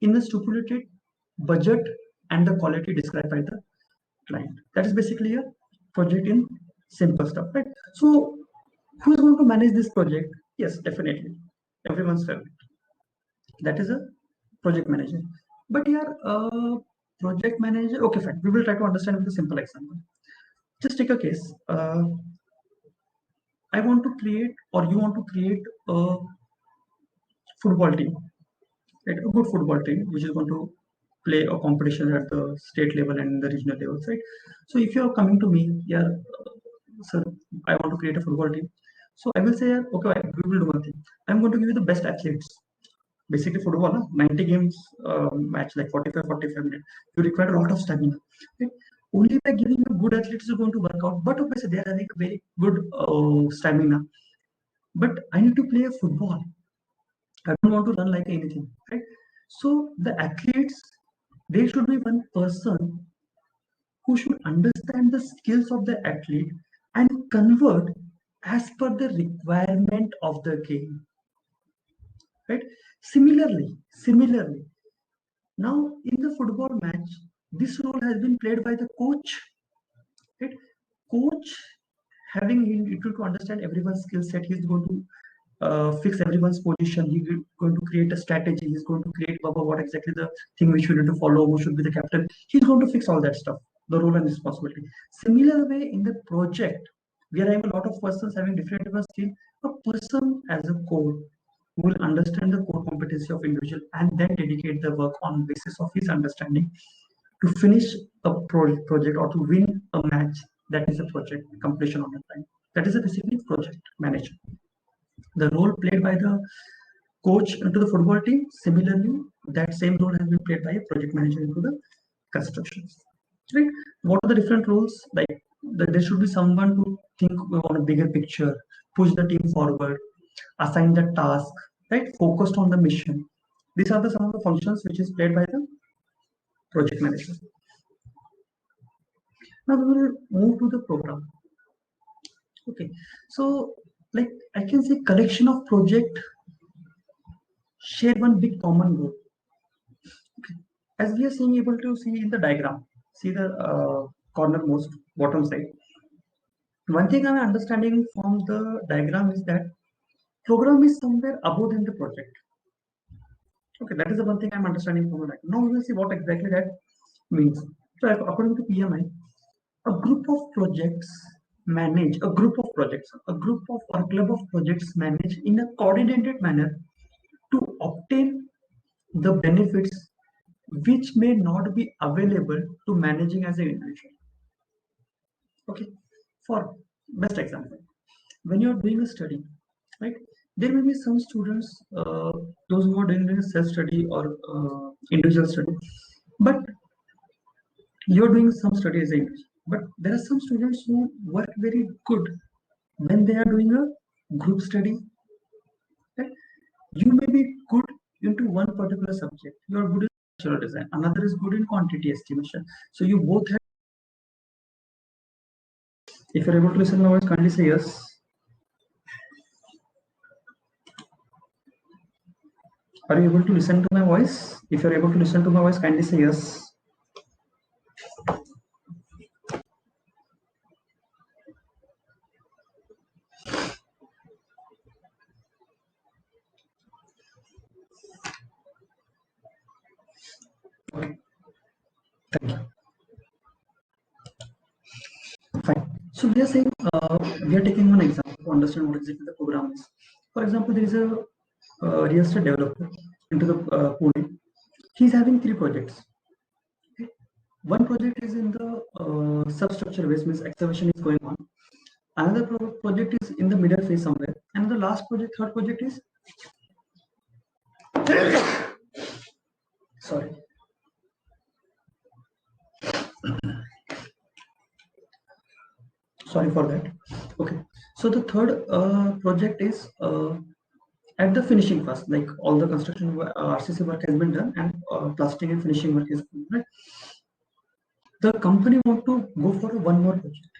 [SPEAKER 1] in the stipulated budget and the quality described by the client. That is basically a project in simple stuff, right? So who is going to manage this project? Yes, definitely. Everyone's favorite. That is a project manager. But here, project manager, okay, fine. We will try to understand with a simple example. Just take a case. I want to create, or you want to create a football team, right? A good football team, which is going to play a competition at the state level and the regional level, right? So if you are coming to me, yeah, sir, I want to create a football team. So I will say, yeah, okay, we will do one thing. I'm going to give you the best athletes. Basically, football, 90 games match, like 45 minutes. You require a lot of stamina. Right? Only by giving a good athletes is going to work out. But obviously, they are having a very good stamina. But I need to play a football. I don't want to run like anything, right? So the athletes, they should be one person who should understand the skills of the athlete and convert as per the requirement of the game, right? Similarly, now in the football match, this role has been played by the coach, right? Coach having to understand everyone's skill set. He's going to fix everyone's position. He's going to create a strategy. He's going to create what exactly the thing which we need to follow, who should be the captain. He's going to fix all that stuff, the role and responsibility. Similar way in the project, we are having a lot of persons having different skill. A person as a core who will understand the core competency of individual and then dedicate the work on basis of his understanding to finish a project or to win a match. That is a project completion on the time. That is a basically project manager. The role played by the coach into the football team, similarly, that same role has been played by a project manager into the construction. Right? What are the different roles? Like there should be someone to think on a bigger picture, push the team forward, assign the task, right? Focused on the mission. These are some of the functions which is played by the project manager. Now we will move to the program. Okay, so like I can say collection of project share one big common goal. Okay. As we are seeing able to see in the diagram, see the cornermost bottom side. One thing I'm understanding from the diagram is that program is somewhere above than the project. Okay, that is the one thing I'm understanding from the diagram. Now we will see what exactly that means. So according to PMI, a group of projects manage a group of projects, a group of or club of projects manage in a coordinated manner to obtain the benefits which may not be available to managing as an individual. Okay, for best example, when you're doing a study, right, there may be some students, those who are doing a self-study or individual study, but you're doing some study as an individual. But there are some students who work very good when they are doing a group study. Right? You may be good into one particular subject. You are good in structural design. Another is good in quantity estimation. So you both have. If you're able to listen to my voice, kindly say yes. Are you able to listen to my voice? If you're able to listen to my voice, kindly say yes. Okay. Thank you. Fine. So we are saying we are taking one example to understand what exactly the program is. For example, there is a real estate developer into the Pune. He's having 3 projects. Okay. One project is in the substructure waste, means excavation is going on. Another project is in the middle phase somewhere, and the last project, third project is sorry. Sorry for that. Okay, so the third project is at the finishing phase, like all the construction RCC work has been done and plastering and finishing work is done, right? The company want to go for one more project,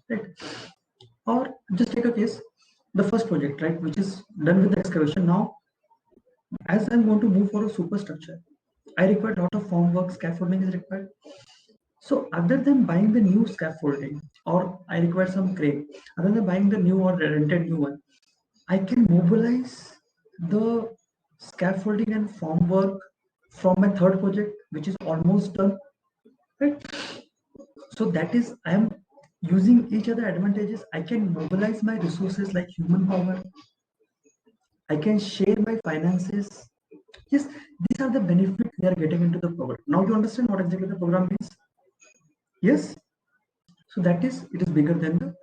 [SPEAKER 1] right? Or just take a case, the first project, right, which is done with the excavation. Now, as I'm going to move for a superstructure, I require a lot of form work, scaffolding is required. So other than buying the new scaffolding, or I require some crane, other than buying the new or rented new one, I can mobilize the scaffolding and form work from my third project, which is almost done, right? So that is, I am using each other advantages. I can mobilize my resources like human power. I can share my finances. Yes, these are the benefits we are getting into the program. Now you understand what exactly the program means? Yes. So that is, it is bigger than the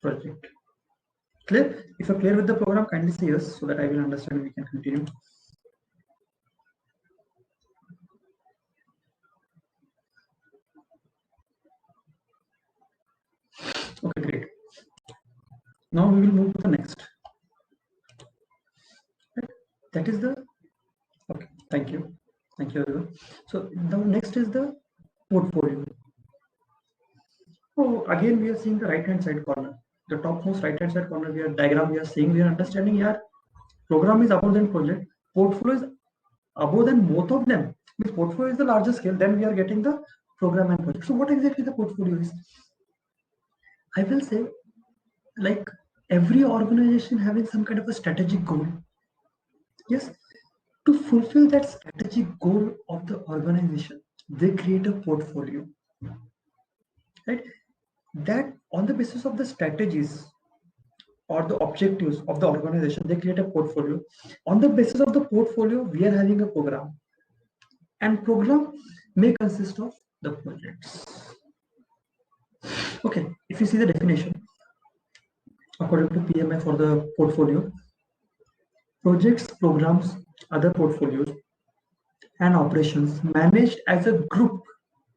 [SPEAKER 1] project. Clear? If you're clear with the program, kindly say yes so that I will understand and we can continue. Okay, great. Now we will move to the next. That is the, okay, thank you. Thank you everyone. So the next is the portfolio. So again, we are seeing the right hand side corner. the topmost right hand side corner, we are diagram we are seeing, we are understanding here program is above than project, portfolio is above than both of them. Means portfolio is the larger scale, then we are getting the program and project. So what exactly the portfolio is? I will say, like every organization having some kind of a strategic goal. Yes, to fulfill that strategic goal of the organization, they create a portfolio, right? That on the basis of the strategies or the objectives of the organization, they create a portfolio. On the basis of the portfolio, we are having a program, and program may consist of the projects. Okay, if you see the definition according to PMI for the portfolio, projects, programs, other portfolios, and operations managed as a group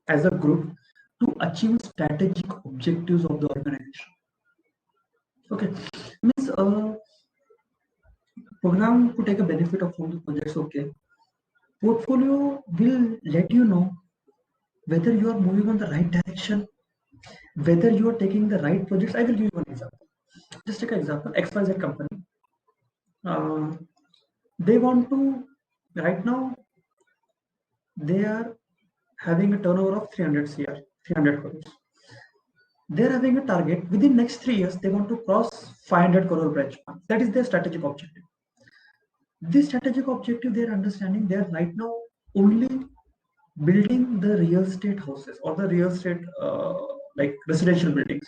[SPEAKER 1] to achieve strategic objectives of the organization. Okay, means program to take a benefit of all the projects. Okay, portfolio will let you know whether you are moving on the right direction, whether you are taking the right projects. I will give you one example. Just take an example. XYZ company. They want to, right now, they are having a turnover of 300 CR, 300 crores. They're having a target within next 3 years. They want to cross 500 crore benchmark. That is their strategic objective. This strategic objective, they're understanding, they're right now only building the real estate houses or the real estate like residential buildings.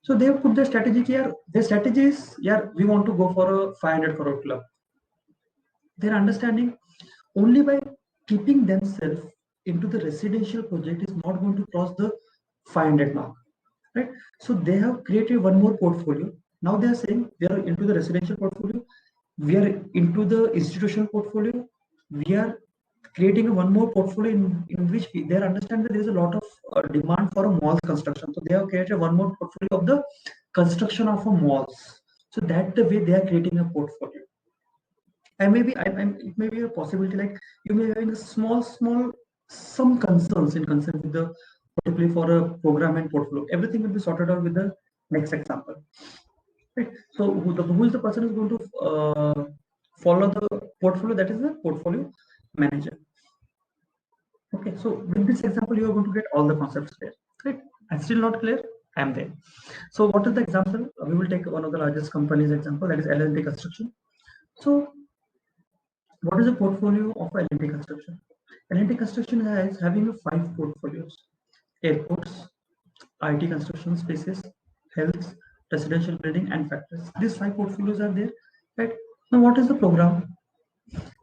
[SPEAKER 1] So they have put their strategy here. Their strategy is, yeah, we want to go for a 500 crore club. They're understanding only by keeping themselves into the residential project is not going to cross the 500 mark, right? So they have created one more portfolio. Now they are saying we are into the residential portfolio, we are into the institutional portfolio, we are creating one more portfolio in which they understand that there is a lot of demand for a mall construction. So they have created one more portfolio of the construction of a malls. So that the way they are creating a portfolio. And maybe it may be a possibility like you may be having a small some concerns in concern with the particularly for a program and portfolio. Everything will be sorted out with the next example. Right. So who is the person who is going to follow the portfolio? That is the portfolio manager. Okay. So with this example, you are going to get all the concepts clear. Right. I'm still not clear. I am there. So what is the example? We will take one of the largest companies example, that is L&T Construction. So what is the portfolio of L&T Construction? L&T Construction is having 5 portfolios: airports, IT construction spaces, health, residential building, and factories. These 5 portfolios are there, right? Now, what is the program?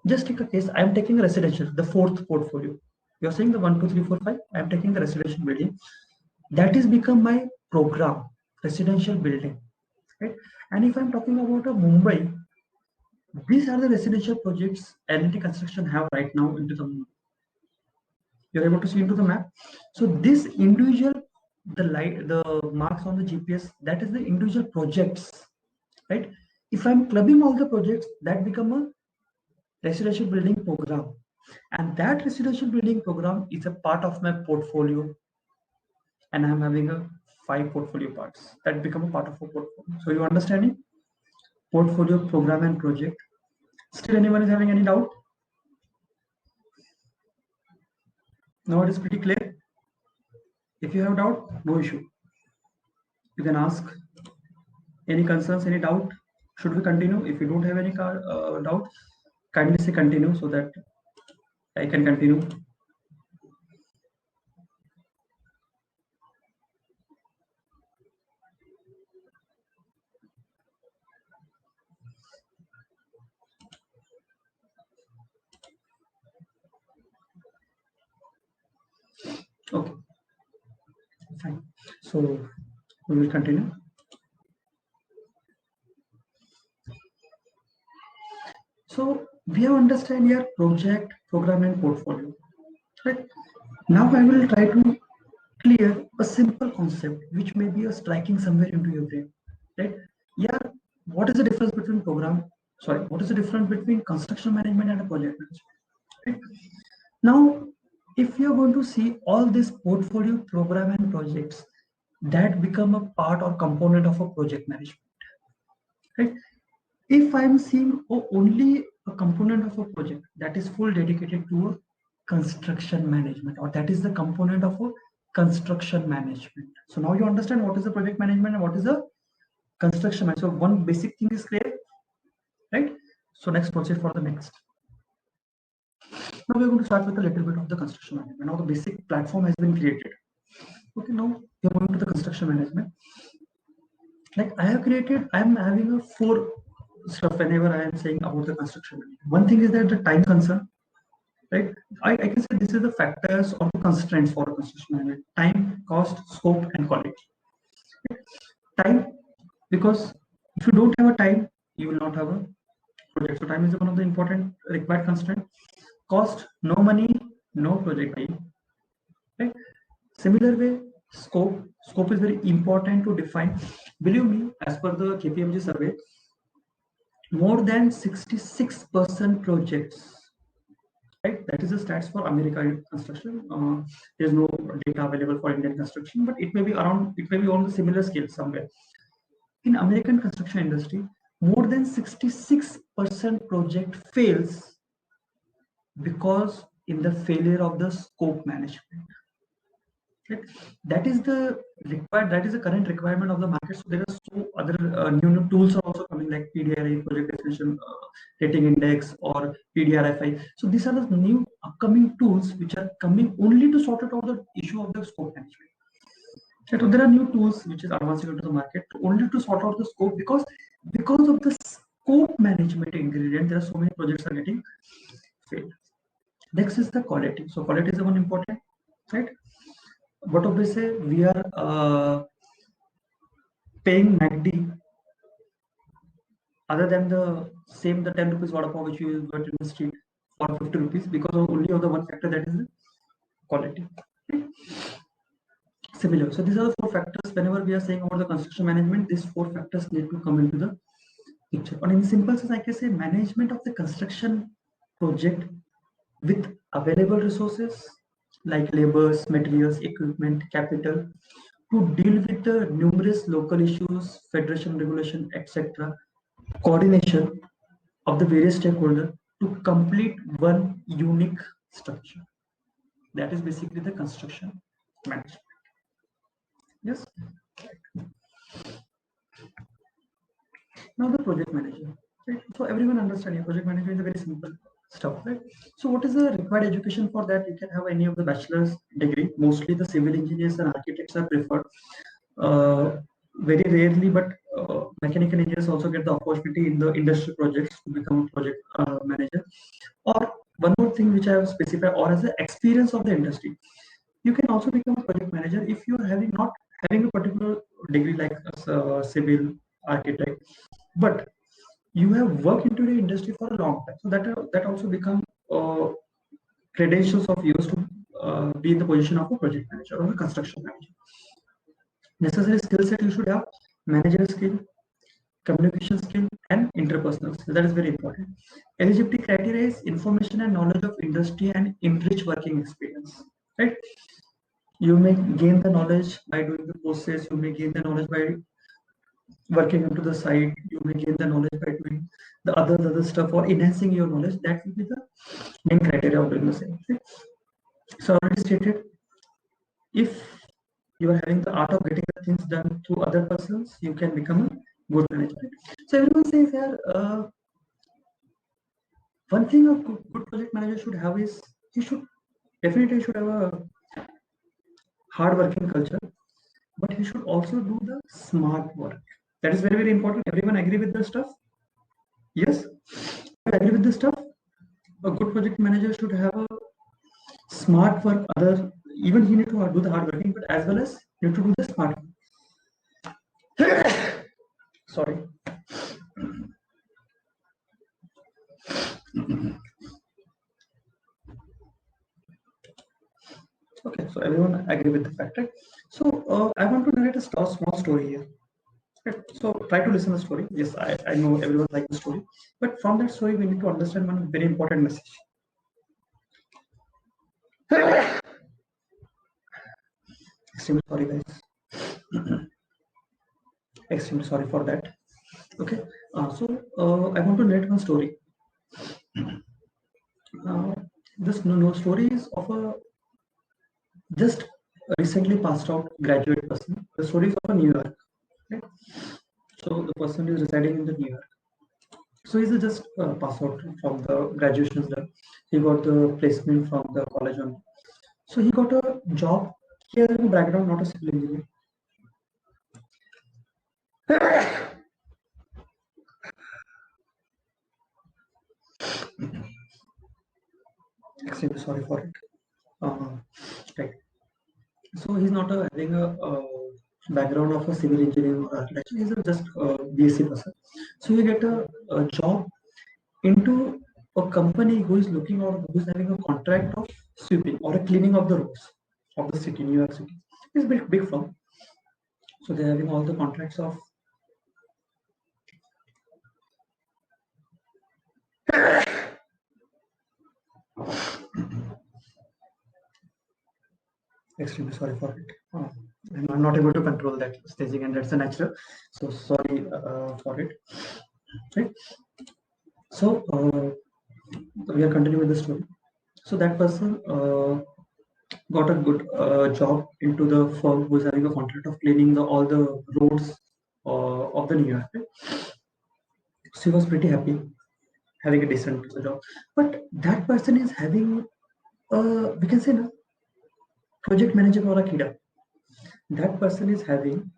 [SPEAKER 1] Just take a case. I am taking residential, the 4th portfolio. You are saying the 1, 2, 3, 4, 5. I am taking the residential building. That is become my program, residential building, right? And if I am talking about a Mumbai, these are the residential projects L&T Construction have right now into the Mumbai. You're able to see into the map. So this individual, the marks on the GPS, that is the individual projects, right? If I'm clubbing all the projects, that become a residential building program, and that residential building program is a part of my portfolio, and I'm having a 5 portfolio parts that become a part of a portfolio. So you understanding portfolio, program, and project. Still anyone is having any doubt? Now it is pretty clear. If you have doubt, no issue. You can ask. Any concerns, any doubt? Should we continue? If you don't have any doubt, kindly say continue so that I can continue. Okay, fine. So we will continue. So we have understand your project, program, and portfolio. Right. Now I will try to clear a simple concept which may be a striking somewhere into your brain. Right? Yeah. What is the difference between program? Sorry. What is the difference between construction management and a project management? Right? Now, if you are going to see all this portfolio, program, and projects, that become a part or component of a project management, right? If I'm seeing only a component of a project that is full dedicated to a construction management, or that is the component of a construction management. So now you understand what is the project management and what is the construction management. So one basic thing is clear, right? So next, proceed for the next. Now we're going to start with a little bit of the construction management. Now the basic platform has been created. Okay, now we're going to the construction management. Like I have created, I'm having a 4 stuff whenever I am saying about the construction management. One thing is that the time concern, right? I can say this is the factors or the constraints for construction management: time, cost, scope, and quality. Time, because if you don't have a time, you will not have a project. So time is one of the important required constraint. Cost, no money, no project. Right? Similar way, scope. Scope is very important to define. Believe me, as per the KPMG survey, more than 66% projects, right? That is the stats for American construction. There's no data available for Indian construction, but it may be around, it may be on the similar scale somewhere. In American construction industry, more than 66% project fails because in the failure of the scope management. Right? That is the required. That is the current requirement of the market. So there are so other new tools are also coming, like PDRI, project definition rating index, or PDRFI. So these are the new upcoming tools which are coming only to sort out the issue of the scope management. Right? So there are new tools which is advancing into the market only to sort out the scope, because of the scope management ingredient, there are so many projects are getting failed. Next is the quality. So quality is the one important, right? What if they say we are paying MACD other than the same the 10 rupees vada pav which you got in the street for 50 rupees, because of only of the one factor, that is the quality. Right? Similar. So these are the 4 factors. Whenever we are saying about the construction management, these 4 factors need to come into the picture. Or in simple sense, I can say management of the construction project with available resources like labors, materials, equipment, capital, to deal with the numerous local issues, federation regulation, etc. Coordination of the various stakeholders to complete one unique structure. That is basically the construction management. Yes. Now the project manager. Right? So everyone understands project manager is a very simple stuff, right? So what is the required education for that? You can have any of the bachelor's degree. Mostly the civil engineers and architects are preferred. Very rarely, but mechanical engineers also get the opportunity in the industry projects to become a project manager. Or one more thing which I have specified, or as the experience of the industry, you can also become a project manager if you are having not having a particular degree like a civil architect, but you have worked into the industry for a long time. So that also become credentials of yours to be in the position of a project manager or a construction manager. Necessary skill set you should have: managerial skill, communication skill, and interpersonal skill. That is very important. Eligibility criteria is information and knowledge of industry and enrich working experience. Right? You may gain the knowledge by doing the courses. You may gain the knowledge by working into the site. You may gain the knowledge by doing the other stuff or enhancing your knowledge. That will be the main criteria of doing the same. Okay? So already stated, if you are having the art of getting the things done through other persons, you can become a good manager. So everyone says here, one thing a good project manager should have is he should definitely should have a hard working culture, but he should also do the smart work. That is very, very important. Everyone agree with this stuff? Yes, I agree with this stuff. A good project manager should have a smart work. Other, even he need to do the hard working, but as well as need to do the smart work. Sorry. Okay, so everyone agree with the fact, right? So I want to narrate a small story here. Okay, so try to listen to the story. Yes, I know everyone likes the story, but from that story we need to understand one very important message. Extremely sorry, guys. Extremely sorry for that. Okay, I want to narrate one story. This story is of a just recently passed out graduate person. The story is of a New York. Right? So the person is residing in the New York. So he's just passed out from the graduation done. He got the placement from the college only. So he got a job. He has a background, not a civil engineer. Extremely sorry for it. Right. So he's not having a background of a civil engineering or architecture. He's just a BSc person. So you get a job into a company who is looking or who is having a contract of sweeping or a cleaning of the roads of the city, New York City. It's a big firm. So they're having all the contracts of extremely sorry for it. I'm not able to control that staging, and that's a natural. So sorry for it. Right. So we are continuing with the story. So that person got a good job into the firm who was having a contract of cleaning all the roads of the New York. Right? So he was pretty happy having a decent job. But that person is having, we can say, no, project manager or a kida. That person is having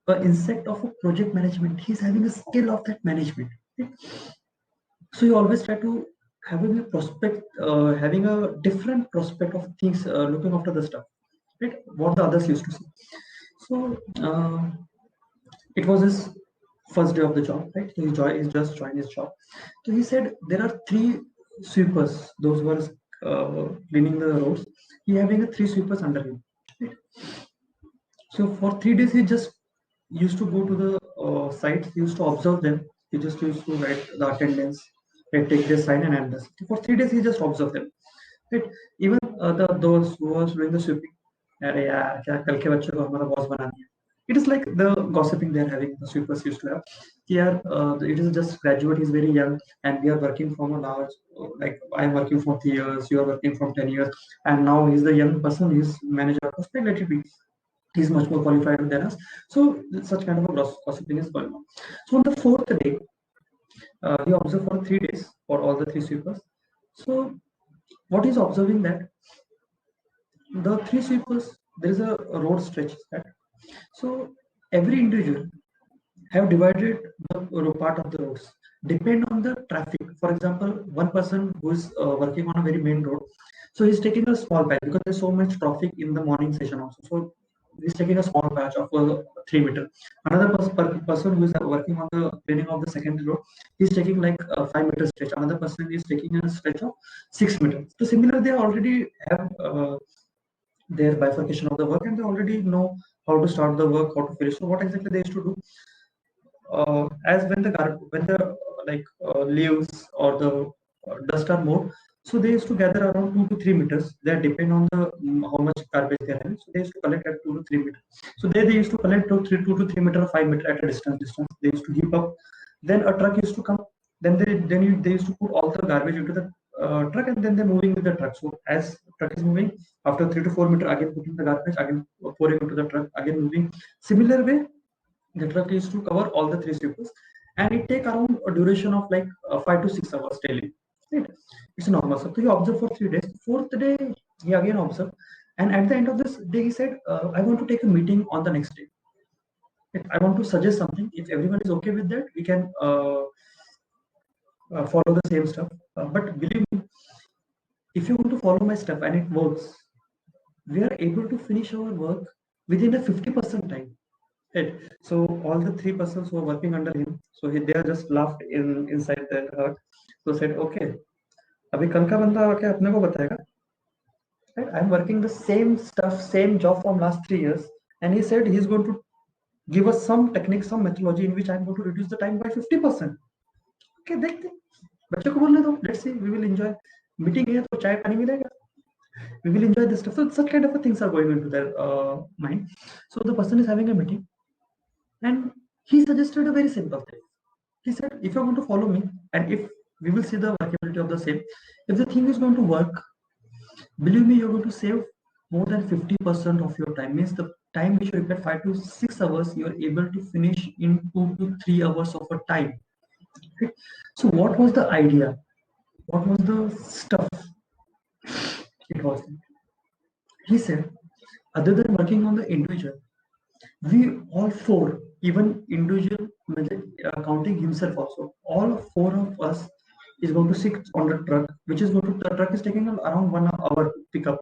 [SPEAKER 1] an insect of a project management. He's having a skill of that management. Right? So you always try to having a prospect, having a different prospect of things, looking after the stuff, right? What the others used to see. So it was his first day of the job, right? He's just joined his job. So he said there are three sweepers, those who are cleaning the roads. He having a three sweepers under him. Right? So for 3 days he just used to go to the sites. He used to observe them. He just used to write the attendance, right, take their sign and address. For 3 days he just observed them. Right? Even those who was doing the sweeping, अरे यार क्या कल के बच्चों को हमारा boss बना दिया. It is like the gossiping they are having. The sweepers used to have. Here, it is just graduate. He's very young, and we are working from a large. Like I am working for 3 years. You are working from 10 years, and now he's the young person. He's manager. Let it be. He's much more qualified than us. So such kind of a gossiping is going on. So on the fourth day, he observed for 3 days for all the three sweepers. So what he's observing that the three sweepers, there is a road stretch that. So every individual have divided the part of the roads depend on the traffic. For example, one person who is working on a very main road, so he's taking a small patch because there's so much traffic in the morning session also. So he's taking a small patch of 3 meter. Another person who is working on the cleaning of the second road, he's taking like a 5 meter stretch. Another person is taking a stretch of 6 meters. So similar, they already have their bifurcation of the work, and they already know how to start the work, how to finish. So what exactly they used to do? As when the leaves or the dust are more, so they used to gather around 2 to 3 meters. They depend on the how much garbage they have. So they used to collect at 2 to 3 meters. So they used to collect 2 to 3 meter or 5 meter at a distance. They used to heap up. Then a truck used to come. Then they used to put all the garbage into the truck, and then they're moving with the truck. So as truck is moving, after 3 to 4 meter, again putting the garbage, again pouring into the truck, again moving. Similar way, the truck is to cover all the three sweepers, and it take around a duration of like 5 to 6 hours daily. Right? It's normal. So he observed for 3 days. Fourth day, he again observed, and at the end of this day, he said, "I want to take a meeting on the next day. I want to suggest something. If everyone is okay with that, we can follow the same stuff. But believe me, if you want to follow my stuff and it works, we are able to finish our work within a 50% time." Right. So all the three persons who are working under him, so they are just laughed inside their heart. So said, okay, अभी कल का बंदा आके अपने को बताएगा. Right? I'm working the same stuff, same job from last 3 years, and he said he's going to give us some technique, some methodology in which I'm going to reduce the time by 50%. Okay, देखते बच्चों को बोलने दो. Let's see, we will enjoy. Meeting है तो चाय पानी मिलेगा. We will enjoy this stuff. So such kind of things are going into their mind. So the person is having a meeting, and he suggested a very simple thing. He said, if you're going to follow me, and if we will see the workability of the same, if the thing is going to work, believe me, you're going to save more than 50% of your time. Means the time which you require 5 to 6 hours, you're able to finish in 2 to 3 hours of a time. Okay? So what was the idea? What was the stuff? It was, he said, other than working on the individual, we all four, even individual, counting himself also, all four of us is going to sit on the truck, which is going to, the truck is taking around 1 hour pickup.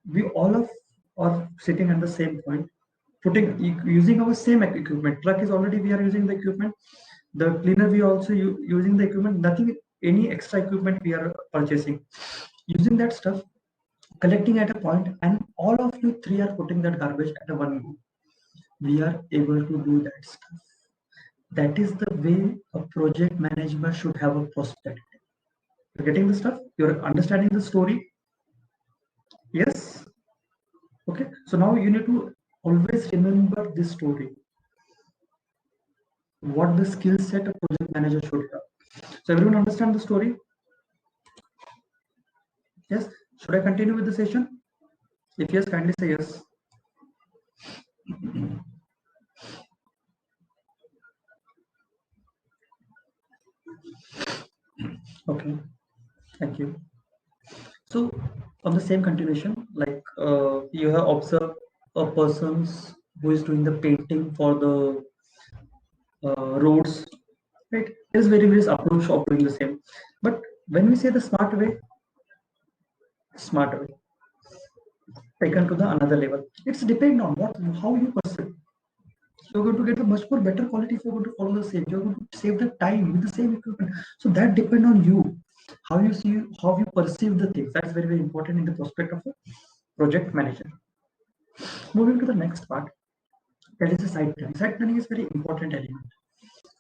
[SPEAKER 1] We all of are sitting at the same point, using our same equipment. Truck is already, we are using the equipment. The cleaner, we also using the equipment. Nothing, any extra equipment we are purchasing. Using that stuff, collecting at a point, and all of you three are putting that garbage at a one go. We are able to do that stuff. That is the way a project manager should have a perspective. You're getting the stuff? You're understanding the story? Yes? Okay. So now you need to always remember this story. What the skill set a project manager should have. So everyone understand the story? Yes? Should I continue with the session? If yes, kindly say yes. Okay, thank you. So on the same continuation, like you have observed a person who is doing the painting for the roads, right? There is various approach of doing the same. But when we say the smart way taken to the another level, it's depend on how you perceive. You're going to get a much more better quality if you're going to follow the same. You're going to save the time with the same equipment. So that depend on you, how you see, how you perceive the things. That's very, very important in the prospect of a project manager. Moving to the next part, that is the site planning. Site planning is very important element.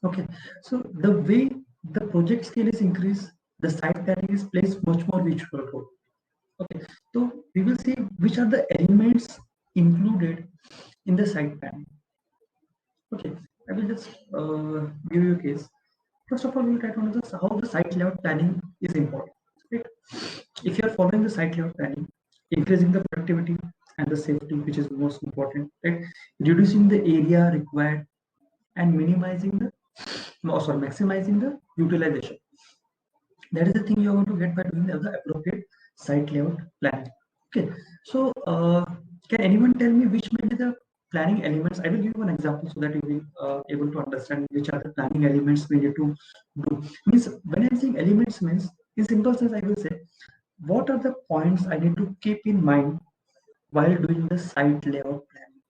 [SPEAKER 1] Okay, so the way the project scale is increased, the site planning is plays much more visual role. Okay, so we will see which are the elements included in the site planning. Okay, I will just give you a case. First of all, we will try to understand how the site layout planning is important. Right? If you are following the site layout planning, increasing the productivity and the safety, which is most important, right? Reducing the area required and minimizing the, maximizing the utilization. That is the thing you are going to get by doing the appropriate site layout planning. Okay, so can anyone tell me which may be the planning elements? I will give you an example so that you will able to understand which are the planning elements we need to do. Means when I'm saying elements, means in simple sense I will say what are the points I need to keep in mind while doing the site layout planning.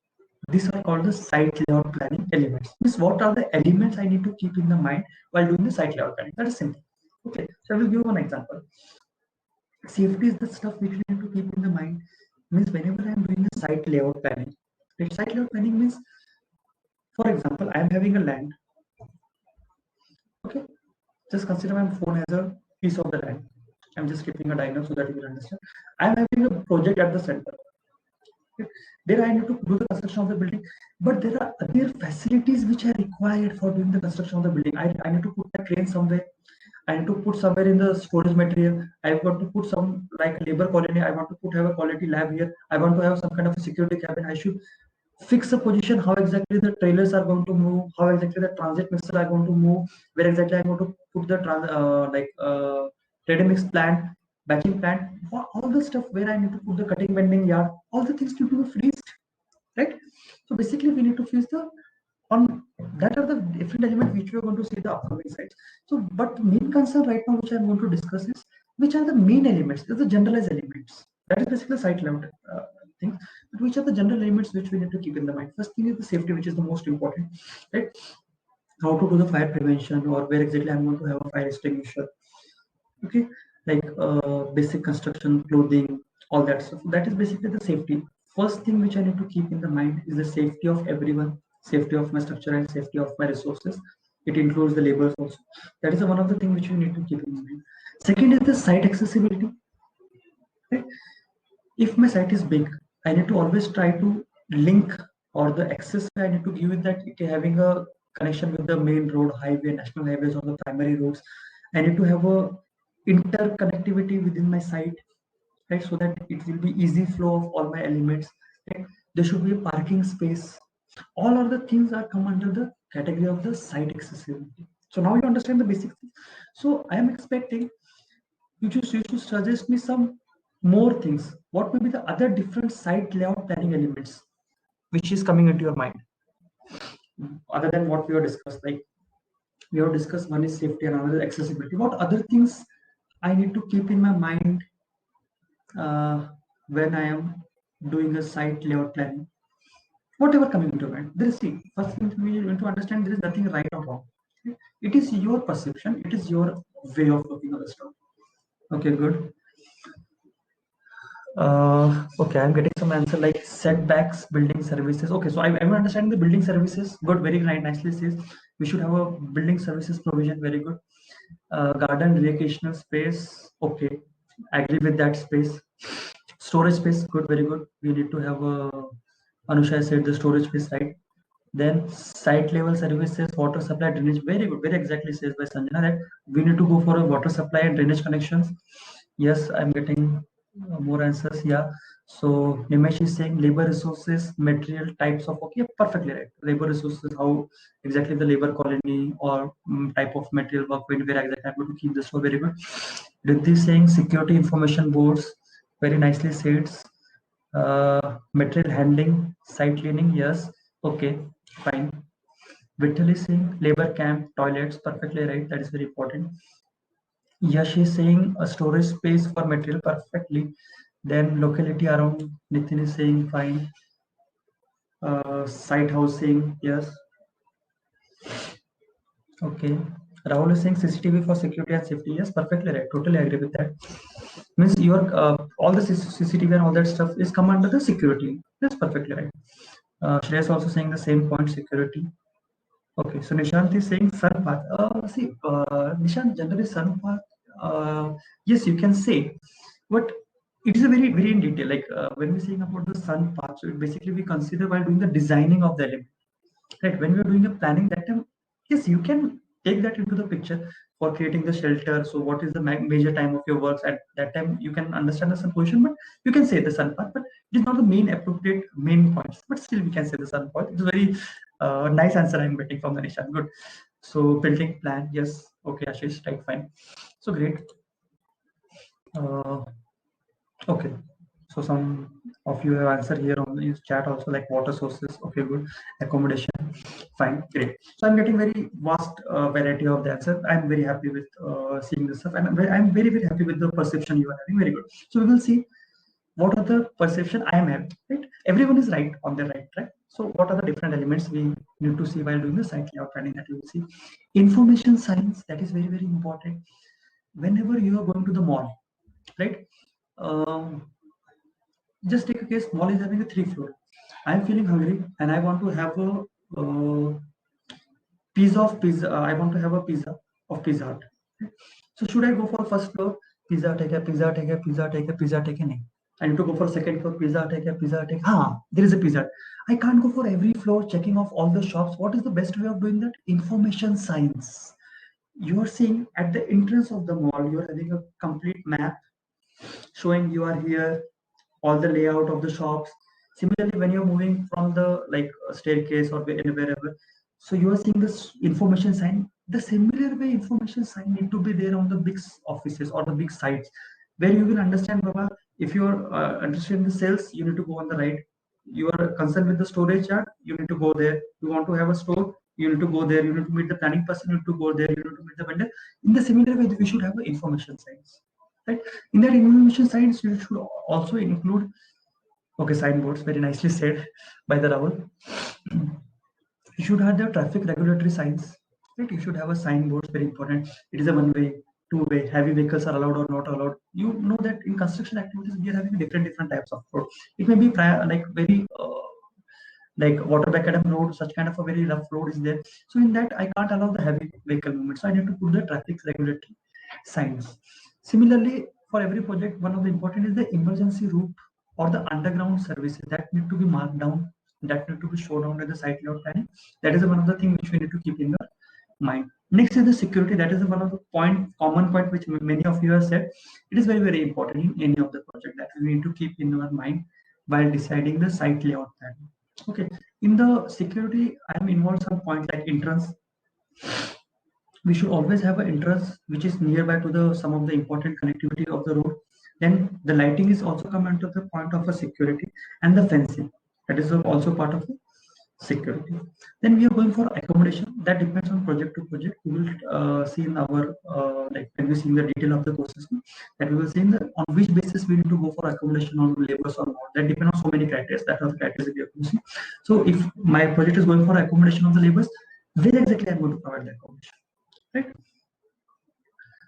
[SPEAKER 1] These are called the site layout planning elements. Means what are the elements I need to keep in the mind while doing the site layout planning. That is simple. Okay, so I will give you one example. Safety is the stuff which we need to keep in the mind. Means whenever I am doing the site layout planning, right? Site layout planning means, for example, I am having a land. Okay, just consider my phone as a piece of the land. I'm just keeping a diagram so that you will understand. I'm having a project at the center. Okay. There I need to do the construction of the building, but there are other facilities which are required for doing the construction of the building. I need to put a crane somewhere. I need to put somewhere in the storage material. I've got to put some like labor colony. I want to have a quality lab here. I want to have some kind of a security cabin. I should fix a position, how exactly the trailers are going to move, how exactly the transit mixer are going to move, where exactly I'm going to put the ready mix plant, batching plant, all the stuff where I need to put the cutting bending yard, all the things need to be freezed, right? So basically we need to freeze the on that are the different elements which we are going to see the upcoming sites. So but the main concern right now which I'm going to discuss is which are the main elements, the generalized elements. That is basically site layout things. But which are the general elements which we need to keep in the mind? First thing is the safety, which is the most important, right? How to do the fire prevention, or where exactly I'm going to have a fire extinguisher. Okay, like basic construction clothing, all that stuff. That is basically the safety. First thing which I need to keep in the mind is the safety of everyone, safety of my structure and safety of my resources. It includes the laborers also. That is one of the things which you need to keep in mind. Second is the site accessibility. Okay? If my site is big, I need to always try to link, or the access I need to give it that it having a connection with the main road, highway, national highways, or the primary roads. I need to have a interconnectivity within my site, right? So that it will be easy flow of all my elements. Right? There should be a parking space. All other things are come under the category of the site accessibility. So now you understand the basic things. So I am expecting you should suggest me some more things. What may be the other different site layout planning elements which is coming into your mind other than what we have discussed? Like we have discussed, one is safety and another accessibility. What other things I need to keep in my mind when I am doing a site layout planning? Whatever coming into mind. There is, see, first thing we need to understand, there is nothing right or wrong. It is your perception. It is your way of looking at the stuff. Okay, good. Okay, I'm getting some answer like setbacks, building services. Okay, so I'm understanding the building services. Good, very right, nicely says. We should have a building services provision. Very good. Garden recreational space. Okay, agree with that space. Storage space. Good, very good. We need to have a. Anusha said the storage space, right? Then site level services, water supply, drainage. Very good. Very exactly says by Sanjana that we need to go for a water supply and drainage connections. Yes, I'm getting more answers. Yeah. So Nimesh is saying labor resources, material types of, okay, perfectly right. Labor resources, how exactly the labor colony or type of material work, where exactly I'm going to keep this. So very good. Riddhi is saying security information boards, very nicely said. Material handling, site cleaning, yes. Okay, fine. Vittal is saying labor camp, toilets, perfectly right. That is very important. Yash is saying a storage space for material, perfectly. Then locality around, Nitin is saying fine. Site housing, yes. Okay. Rahul is saying CCTV for security and safety, yes, perfectly right. Totally agree with that. Means your all the CCTV and all that stuff is come under the security. That's perfectly right. Shreya is also saying the same point, security. Okay, so Nishant is saying sun path. Nishant, generally sun path, yes, you can say, but it is a very, very in detail. Like when we're saying about the sun path, so basically we consider while doing the designing of the element. Right, when we are doing the planning that time, yes, you can take that into the picture for creating the shelter. So what is the major time of your works at that time? You can understand the sun position, but you can say the sun path, but it is not the main appropriate main points. But still, we can say the sun path. It's a very nice answer I'm getting from the Nishan. Good. So building plan, yes. Okay, Ashish, right, fine. So great. Uh, okay. So some of you have answered here on the chat also, like water sources. Okay, good. Accommodation, fine, great. So I'm getting very vast variety of the answer. I'm very happy with seeing this stuff, and I'm very, very happy with the perception you are having. Very good. So we will see what are the perception I am having. Right? Everyone is right on the right track. So what are the different elements we need to see while doing the site layout planning that you will see. Information science, that is very, very important. Whenever you are going to the mall, right? Um, just take a case, mall is having a 3 floor. I'm feeling hungry and I want to have a pizza. I want to have a pizza of Pizza Hut. So should I go for first floor? Pizza take a pizza take a pizza take a pizza take a name. I need to go for second floor. Pizza take a pizza take. There is a pizza. I can't go for every floor checking off all the shops. What is the best way of doing that? Information science. You are seeing at the entrance of the mall, you are having a complete map showing you are here, all the layout of the shops. Similarly, when you're moving from the like staircase or wherever, so you are seeing this information sign. The similar way information sign need to be there on the big offices or the big sites, where you will understand, Baba, if you are interested in the sales, you need to go on the right. You are concerned with the storage yard, you need to go there. You want to have a store, you need to go there. You need to meet the planning person, you need to go there. You need to meet the vendor. In the similar way, we should have the information signs. Right? In that information science, you should also include, okay, signboards, very nicely said by the Rahul. You should have the traffic regulatory signs, right? You should have a signboard, very important. It is a one way, two way, heavy vehicles are allowed or not allowed. You know that in construction activities, we are having different types of road. It may be like very like water macadam road, such kind of a very rough road is there. So in that, I can't allow the heavy vehicle movement. So I need to put the traffic regulatory signs. Similarly, for every project, one of the important is the emergency route or the underground services that need to be marked down, that need to be shown down at the site layout planning. That is one of the things which we need to keep in the mind. Next is the security. That is one of the common point which many of you have said. It is very, very important in any of the project that we need to keep in our mind while deciding the site layout plan. Okay, in the security, I am involved some point like entrance. We should always have an entrance which is nearby to the some of the important connectivity of the road. Then the lighting is also come into the point of a security, and the fencing, that is also part of the security. Then we are going for accommodation. That depends on project to project. We will see in our like when we see the detail of the courses, that we will see in the on which basis we need to go for accommodation on labors or not. That depends on so many criteria. That are the criteria we have to see. So if my project is going for accommodation of the labors, where exactly I'm going to provide the accommodation, right?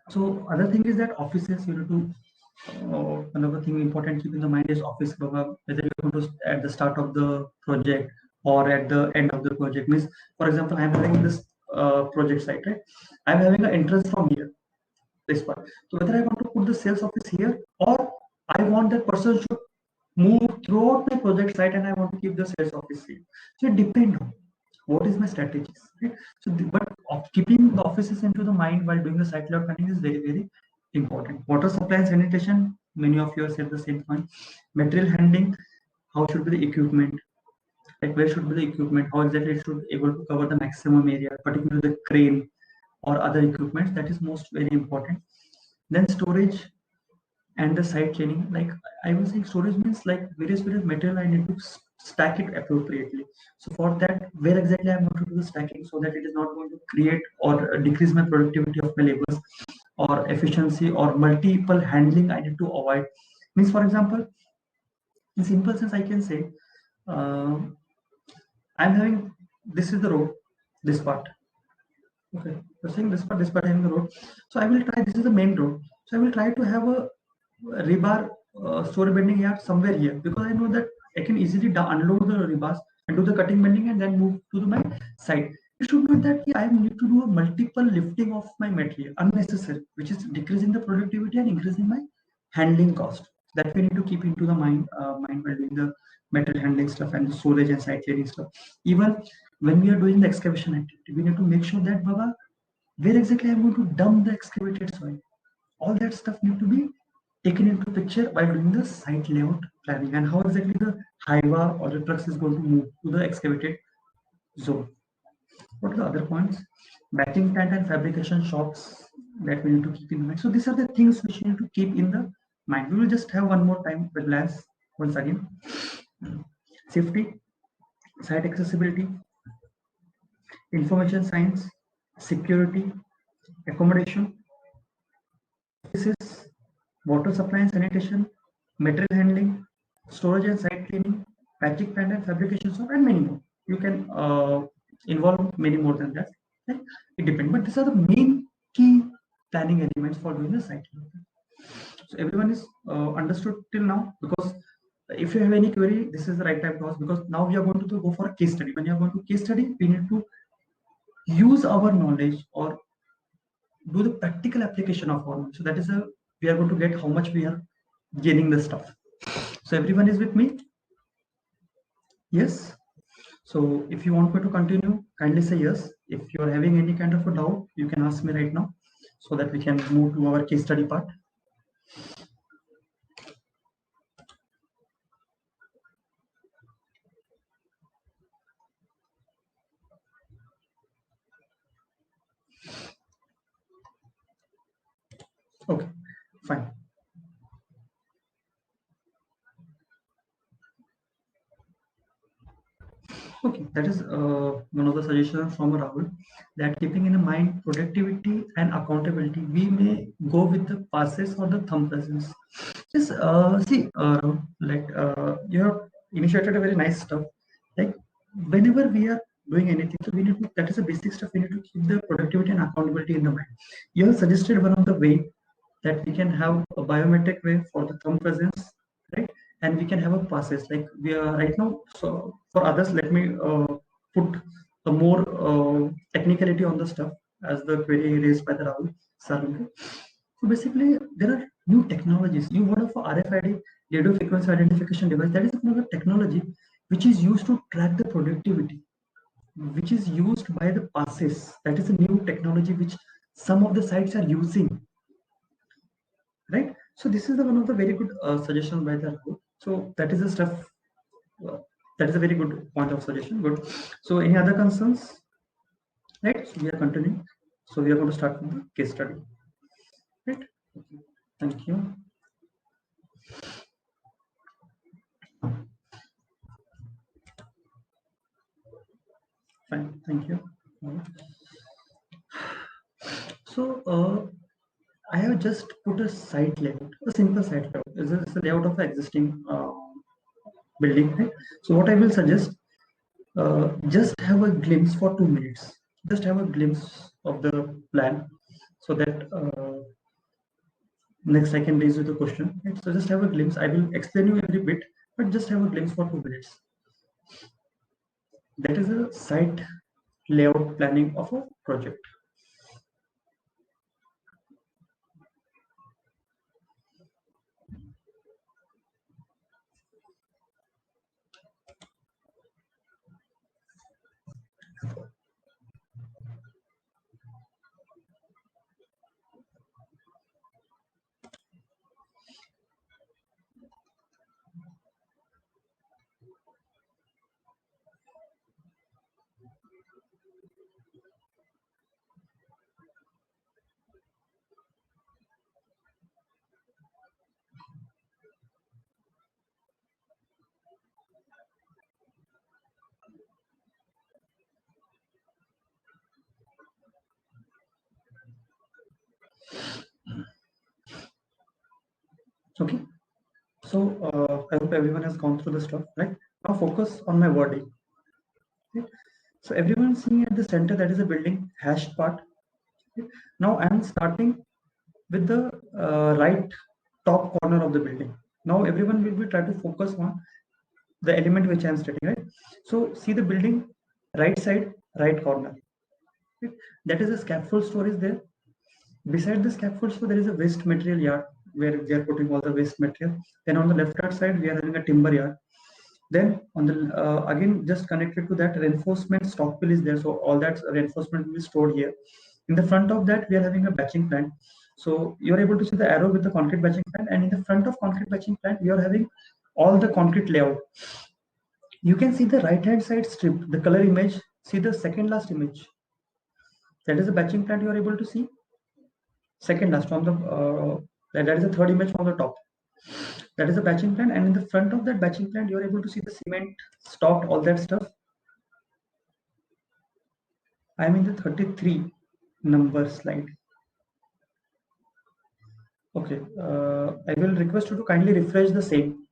[SPEAKER 1] So other thing is that offices, you need to another thing important keep in the mind is office, whether you're going to at the start of the project or at the end of the project. Means, for example, I'm having this project site, right? I'm having an entrance from here, this part. So whether I want to put the sales office here, or I want that person should move throughout my project site and I want to keep the sales office here. So it depends on what is my strategies, right? So but keeping the offices into the mind while doing the site layout planning is very, very important. Water supply and sanitation, many of you have said the same point. Material handling, how should be the equipment, like where should be the equipment, how exactly it should able to cover the maximum area, particularly the crane or other equipment. That is most very important. Then storage and the site cleaning. Like I was saying, storage means like various material I need to stack it appropriately. So for that, where exactly I'm going to do the stacking so that it is not going to create or decrease my productivity of my labors or efficiency or multiple handling I need to avoid. Means, for example, in simple sense, I can say I'm having this is the road, this part. Okay, you're saying this part having the road. So I will try. This is the main road. So I will try to have a rebar story bending yard somewhere here, because I know that I can easily unload the rebars and do the cutting bending and then move to my site. It should not that I need to do a multiple lifting of my material unnecessary, which is decreasing the productivity and increasing my handling cost. That we need to keep into the mind while doing the material handling stuff and the storage and site clearing stuff. Even when we are doing the excavation activity, we need to make sure that Baba, where exactly I'm going to dump the excavated soil. All that stuff need to be taken into picture by doing the site layout planning and how exactly the highway or the trucks is going to move to the excavated zone. What are the other points? Batching plant and fabrication shops that we need to keep in mind. So these are the things which you need to keep in the mind. We will just have one more time with Lance once again. Safety, site accessibility, information science, security, accommodation, services, water supply and sanitation, material handling, storage and site cleaning, patching plant and fabrication shop, and many more. You can involve many more than that. Right? It depends, but these are the main key planning elements for doing the site cleaning. So everyone is understood till now, because if you have any query, this is the right time to ask, because now we are going to go for a case study. When you are going to case study, we need to use our knowledge or do the practical application of our knowledge. So that is a we are going to get how much we are gaining the stuff. So everyone is with me? Yes. So if you want me to continue, kindly say yes. If you are having any kind of a doubt, you can ask me right now so that we can move to our case study part. Okay, fine. Okay, that is one of the suggestions from Rahul, that keeping in mind productivity and accountability, we may go with the passes or the thumb presence. Just see, like you have initiated a very nice stuff. Like whenever we are doing anything, so we need to, that is a basic stuff. We need to keep the productivity and accountability in the mind. You have suggested one of the way that we can have a biometric way for the thumb presence, right? And we can have a passes like we are right now. So for others, let me put a more technicality on the stuff as the query raised by the Rahul sir. So basically, there are new technologies. You heard of RFID? radio frequency identification device, that is another technology which is used to track the productivity, which is used by the passes. That is a new technology which some of the sites are using, right? So this is the one of the very good suggestion by the group. So that is the stuff. Uh, that is a very good point of suggestion. Good. So any other concerns? Right. So we are continuing. So we are going to start with the case study. Right. Okay. Thank you. Fine. Thank you. So I have just put a site layout, a simple site layout. This is the layout of the existing building. Right? So what I will suggest, just have a glimpse for 2 minutes. Just have a glimpse of the plan, so that next I can raise you the question. Right? So just have a glimpse. I will explain you every bit, but just have a glimpse for 2 minutes. That is a site layout planning of a project. Okay. So I hope everyone has gone through the stuff, right? Now focus on my wording. Okay? So everyone seeing at the center, that is a building hash part. Okay? Now I am starting with the right top corner of the building. Now everyone will be trying to focus on the element which I am stating, right? So see the building, right side, right corner. Okay? That is a scaffold store is there. Beside the scaffold store, there is a waste material yard where we are putting all the waste material. Then on the left hand side, we are having a timber yard. Then on the again just connected to that, reinforcement stockpile is there. So all that reinforcement will be stored here. In the front of that, we are having a batching plant. So you are able to see the arrow with the concrete batching plant, and in the front of concrete batching plant, we are having all the concrete layout. You can see the right hand side strip, the color image. See the second last image. That is the batching plant you are able to see. Second last from the that is the third image from the top. That is the batching plant, and in the front of that batching plant, you are able to see the cement stocked, all that stuff. I am in the 33 number slide. Okay, I will request you to kindly refresh the same.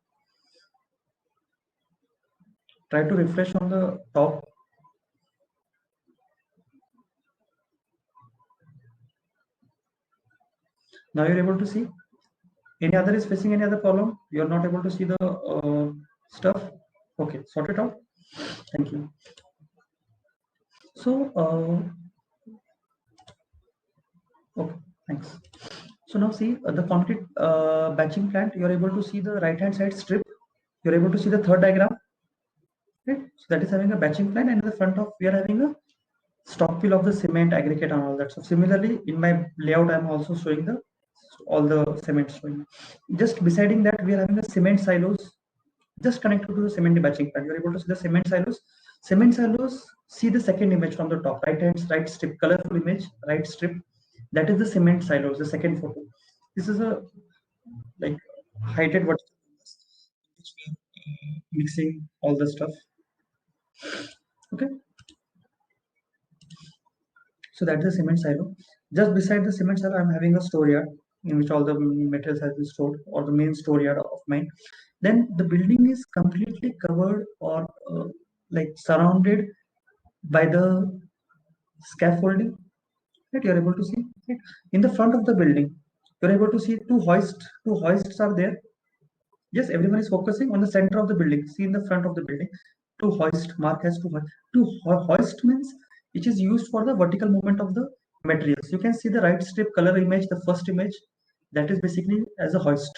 [SPEAKER 1] Try to refresh on the top. Now you're able to see. Any other is facing any other problem? You're not able to see the stuff. Okay, sort it out. Thank you. So, okay, thanks. So now see the concrete batching plant. You're able to see the right hand side strip. You're able to see the third diagram. Right? So that is having a batching plant, and in the front of we are having a stockpile of the cement, aggregate, and all that. So similarly, in my layout, I'm also showing the all the cement showing. Just besiding that, we are having a cement silos just connected to the cement batching plant. You're able to see the cement silos. Cement silos. See the second image from the top, right strip, colorful image, right strip. That is the cement silos. The second photo. This is a like heighted vertical which we are mixing all the stuff. Okay. So that's the cement silo. Just beside the cement silo, I'm having a storeyard in which all the materials have been stored, or the main storeyard of mine. Then the building is completely covered or like surrounded by the scaffolding. Right, you're able to see. Right? In the front of the building, you're able to see two hoists. Two hoists are there. Yes, everyone is focusing on the center of the building. See in the front of the building, two hoist, mark has two hoist. Hoist means which is used for the vertical movement of the materials. You can see the right strip color image, the first image, that is basically as a hoist.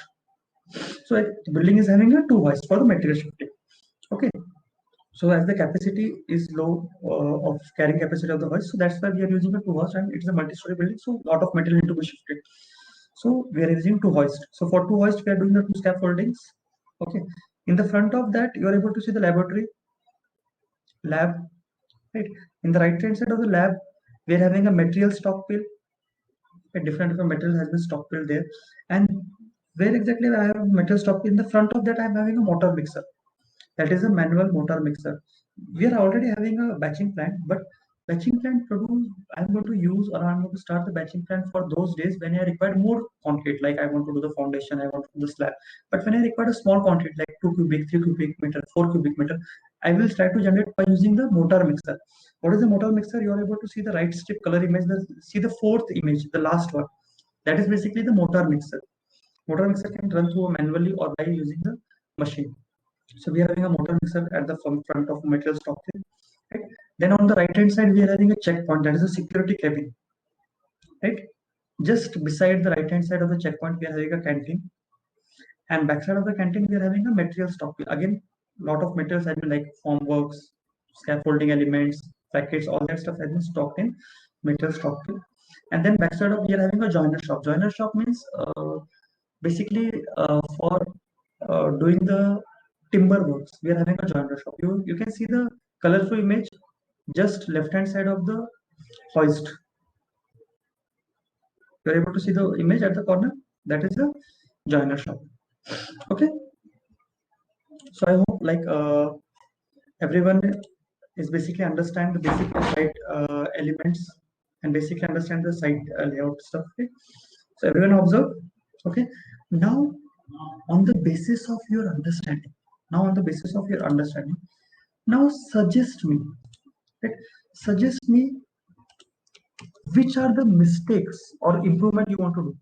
[SPEAKER 1] So the building is having a two hoist for the material shifting. Okay. So as the capacity is low of carrying capacity of the hoist, so that's why we are using a two hoist, and it is a multi-story building, so a lot of material need to be shifted. So we are using two hoist. So for two hoist, we are doing the two scaffoldings. Okay. In the front of that, you are able to see the laboratory, lab, right? In the right hand side of the lab, we are having a material stockpile. A different material has been stockpiled there. And where exactly I have metal stock in the front of that, I'm having a motor mixer. That is a manual motor mixer. We are already having a batching plant, but batching plant produce, I'm going to use, or I'm going to start the batching plant for those days when I require more concrete, like I want to do the foundation, I want to do the slab. But when I require a small concrete, like 2 cubic, 3 cubic meter, 4 cubic meter, I will try to generate by using the motor mixer. What is the motor mixer? You are able to see the right strip color image, see the fourth image, the last one. That is basically the motor mixer. Motor mixer can run through manually or by using the machine. So we are having a motor mixer at the front of material stock. Right? Then on the right hand side, we are having a checkpoint, that is a security cabin. Right? Just beside the right hand side of the checkpoint, we are having a canteen. And backside of the canteen, we are having a material stock. Again, lot of materials have been like formworks, scaffolding elements, packets, all that stuff has been stocked in material stock. And then backside of we are having a joiner shop. Joiner shop means basically for doing the timber works. We are having a joiner shop. You can see the colorful image just left hand side of the hoist. You are able to see the image at the corner. That is a joiner shop. Okay. So I hope like everyone is basically understand the basic site elements and basically understand the site layout stuff. Okay? So everyone observe. Okay. Now on the basis of your understanding, now suggest me, right? Suggest me which are the mistakes or improvement you want to do.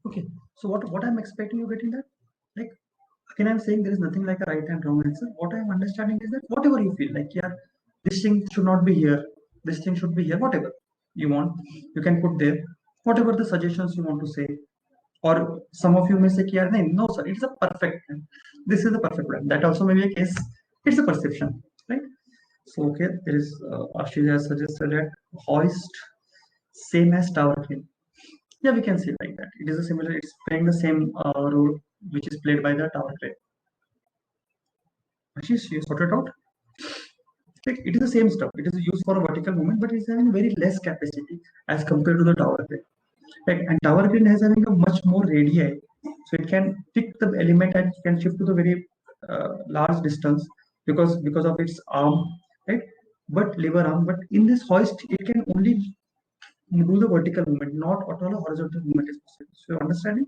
[SPEAKER 1] Okay, so what I'm expecting you getting that, like again I'm saying there is nothing like a right and wrong answer. What I'm understanding is that whatever you feel like, yeah, this thing should not be here, this thing should be here, whatever you want, you can put there. Whatever the suggestions you want to say, or some of you may say, yeah, no, sir, it's a perfect plan. This is the perfect plan. That also may be a case. It's a perception, right? So okay, there is Ashish has suggested that hoist same as tower crane. Yeah, we can say like that. It is a similar. It's playing the same role which is played by the tower crane. Ashish, you sorted out. Like, it is the same stuff. It is used for a vertical movement, but it's having very less capacity as compared to the tower crane. Right? And tower crane has having a much more radii, so it can pick the element and can shift to the very large distance because of its arm, right? But lever arm. But in this hoist, it can only do the vertical movement, not at all a horizontal movement is possible. So you're understanding?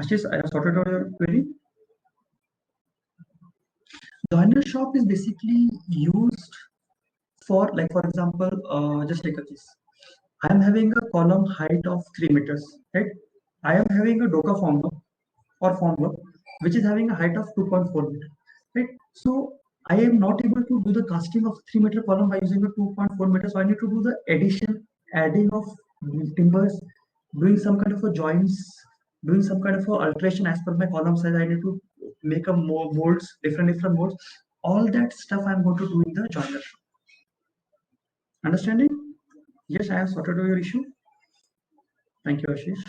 [SPEAKER 1] Ashish, I have sorted out your query. Joiner shop is basically used for, like, for example, just take a case. I am having a column height of 3 meters, right? I am having a Doka formwork, which is having a height of 2.4 meter, right? So I am not able to do the casting of 3 meter column by using a 2.4 meter. So I need to do the adding of timbers, doing some kind of a joints, doing some kind of a alteration as per my column size. I need to make a more molds, different molds. All that stuff I'm going to do in the joiner. Understanding? Yes, I have sorted out your issue. Thank you, Ashish.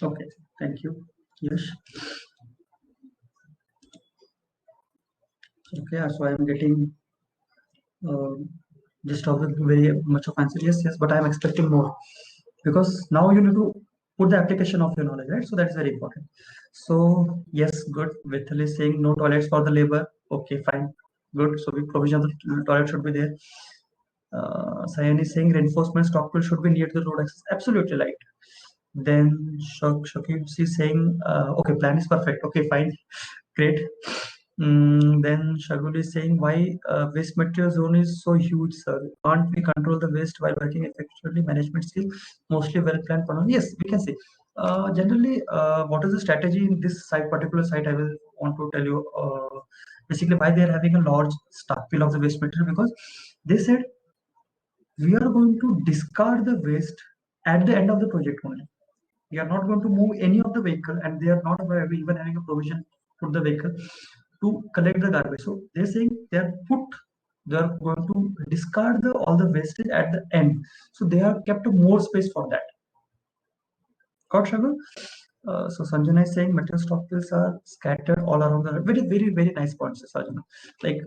[SPEAKER 1] Okay, thank you. Yes. Okay, so I'm getting uh, just of very much of answer. Yes, yes, but I'm expecting more because now you need to put the application of your knowledge, right? So that's very important. So yes, good. Vithal is saying no toilets for the labor. Okay, fine, good. So we provision the toilet should be there. Sayan is saying reinforcement stockpile should be near the road access. Absolutely right. Then Shakib is saying, okay, plan is perfect. Okay, fine, great. Then Shagul is saying, why waste material zone is so huge, sir? Can't we control the waste while working effectively? Management skill, mostly well planned. Yes, we can say. Generally, what is the strategy in this site, particular site? I will want to tell you basically why they are having a large stockpile of the waste material, because they said we are going to discard the waste at the end of the project only. We are not going to move any of the vehicle, and they are not even having a provision for the vehicle to collect the garbage. So they're saying they are going to discard all the wastage at the end. So they have kept more space for that. Got Shagul? So Sanjana is saying material stockpiles are scattered all around the very, very, very nice points, Sanjana. Like,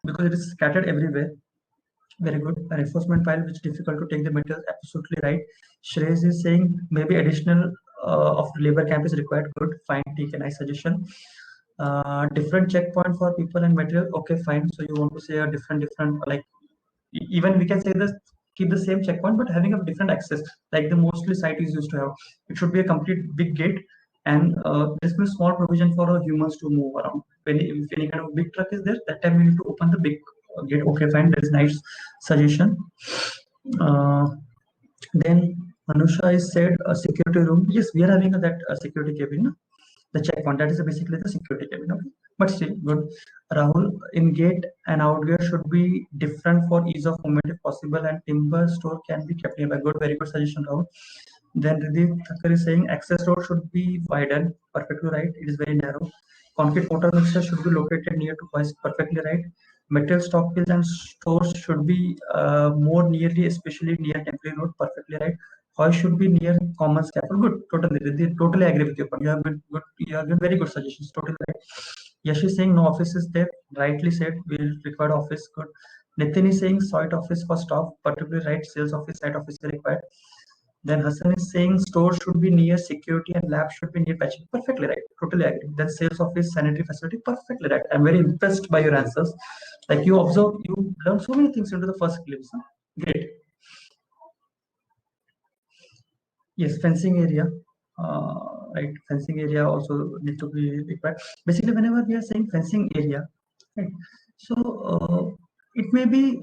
[SPEAKER 1] because it is scattered everywhere. Very good. An enforcement file which is difficult to take the materials. Absolutely right. Shreyas is saying maybe additional of labor camp is required. Good. Fine. Take a nice suggestion. Different checkpoint for people and material. Okay, fine. So you want to say a different like even we can say this, keep the same checkpoint but having a different access like the mostly site is used to have. It should be a complete big gate, and there's a small provision for humans to move around. When if any kind of big truck is there, that time you need to open the big gate. Okay, fine. That is nice suggestion. Then Anusha is said a security room. Yes, we are having that security cabin. The checkpoint, that is basically the security cabin. Okay, but still good. Rahul, in gate and out gate should be different for ease of movement if possible, and timber store can be kept nearby. Good, very good suggestion, Rahul. Then Riddhi Thakkar is saying access road should be widened. Perfectly right. It is very narrow. Concrete mortar mixture should be located near to hoist. Perfectly right. Material stockpiles and stores should be more nearly, especially near temporary road. Perfectly right. Hoist should be near common scaffold. Good. Totally, Riddhi, totally agree with you. You have been good. You have been very good suggestions. Totally right. Yash is saying no office is there. Rightly said. We will require office. Good. Nitin is saying site office for staff. Particularly right. Sales office, site office is required. Then Hassan is saying store should be near security and lab should be near patching. Perfectly right. Totally agree. Then sales office, sanitary facility. Perfectly right. I'm very impressed by your answers. Like you observe, you learn so many things into the first glimpse. Huh? Great. Yes, fencing area. Right. Fencing area also need to be required. Basically, whenever we are saying fencing area, right? So it may be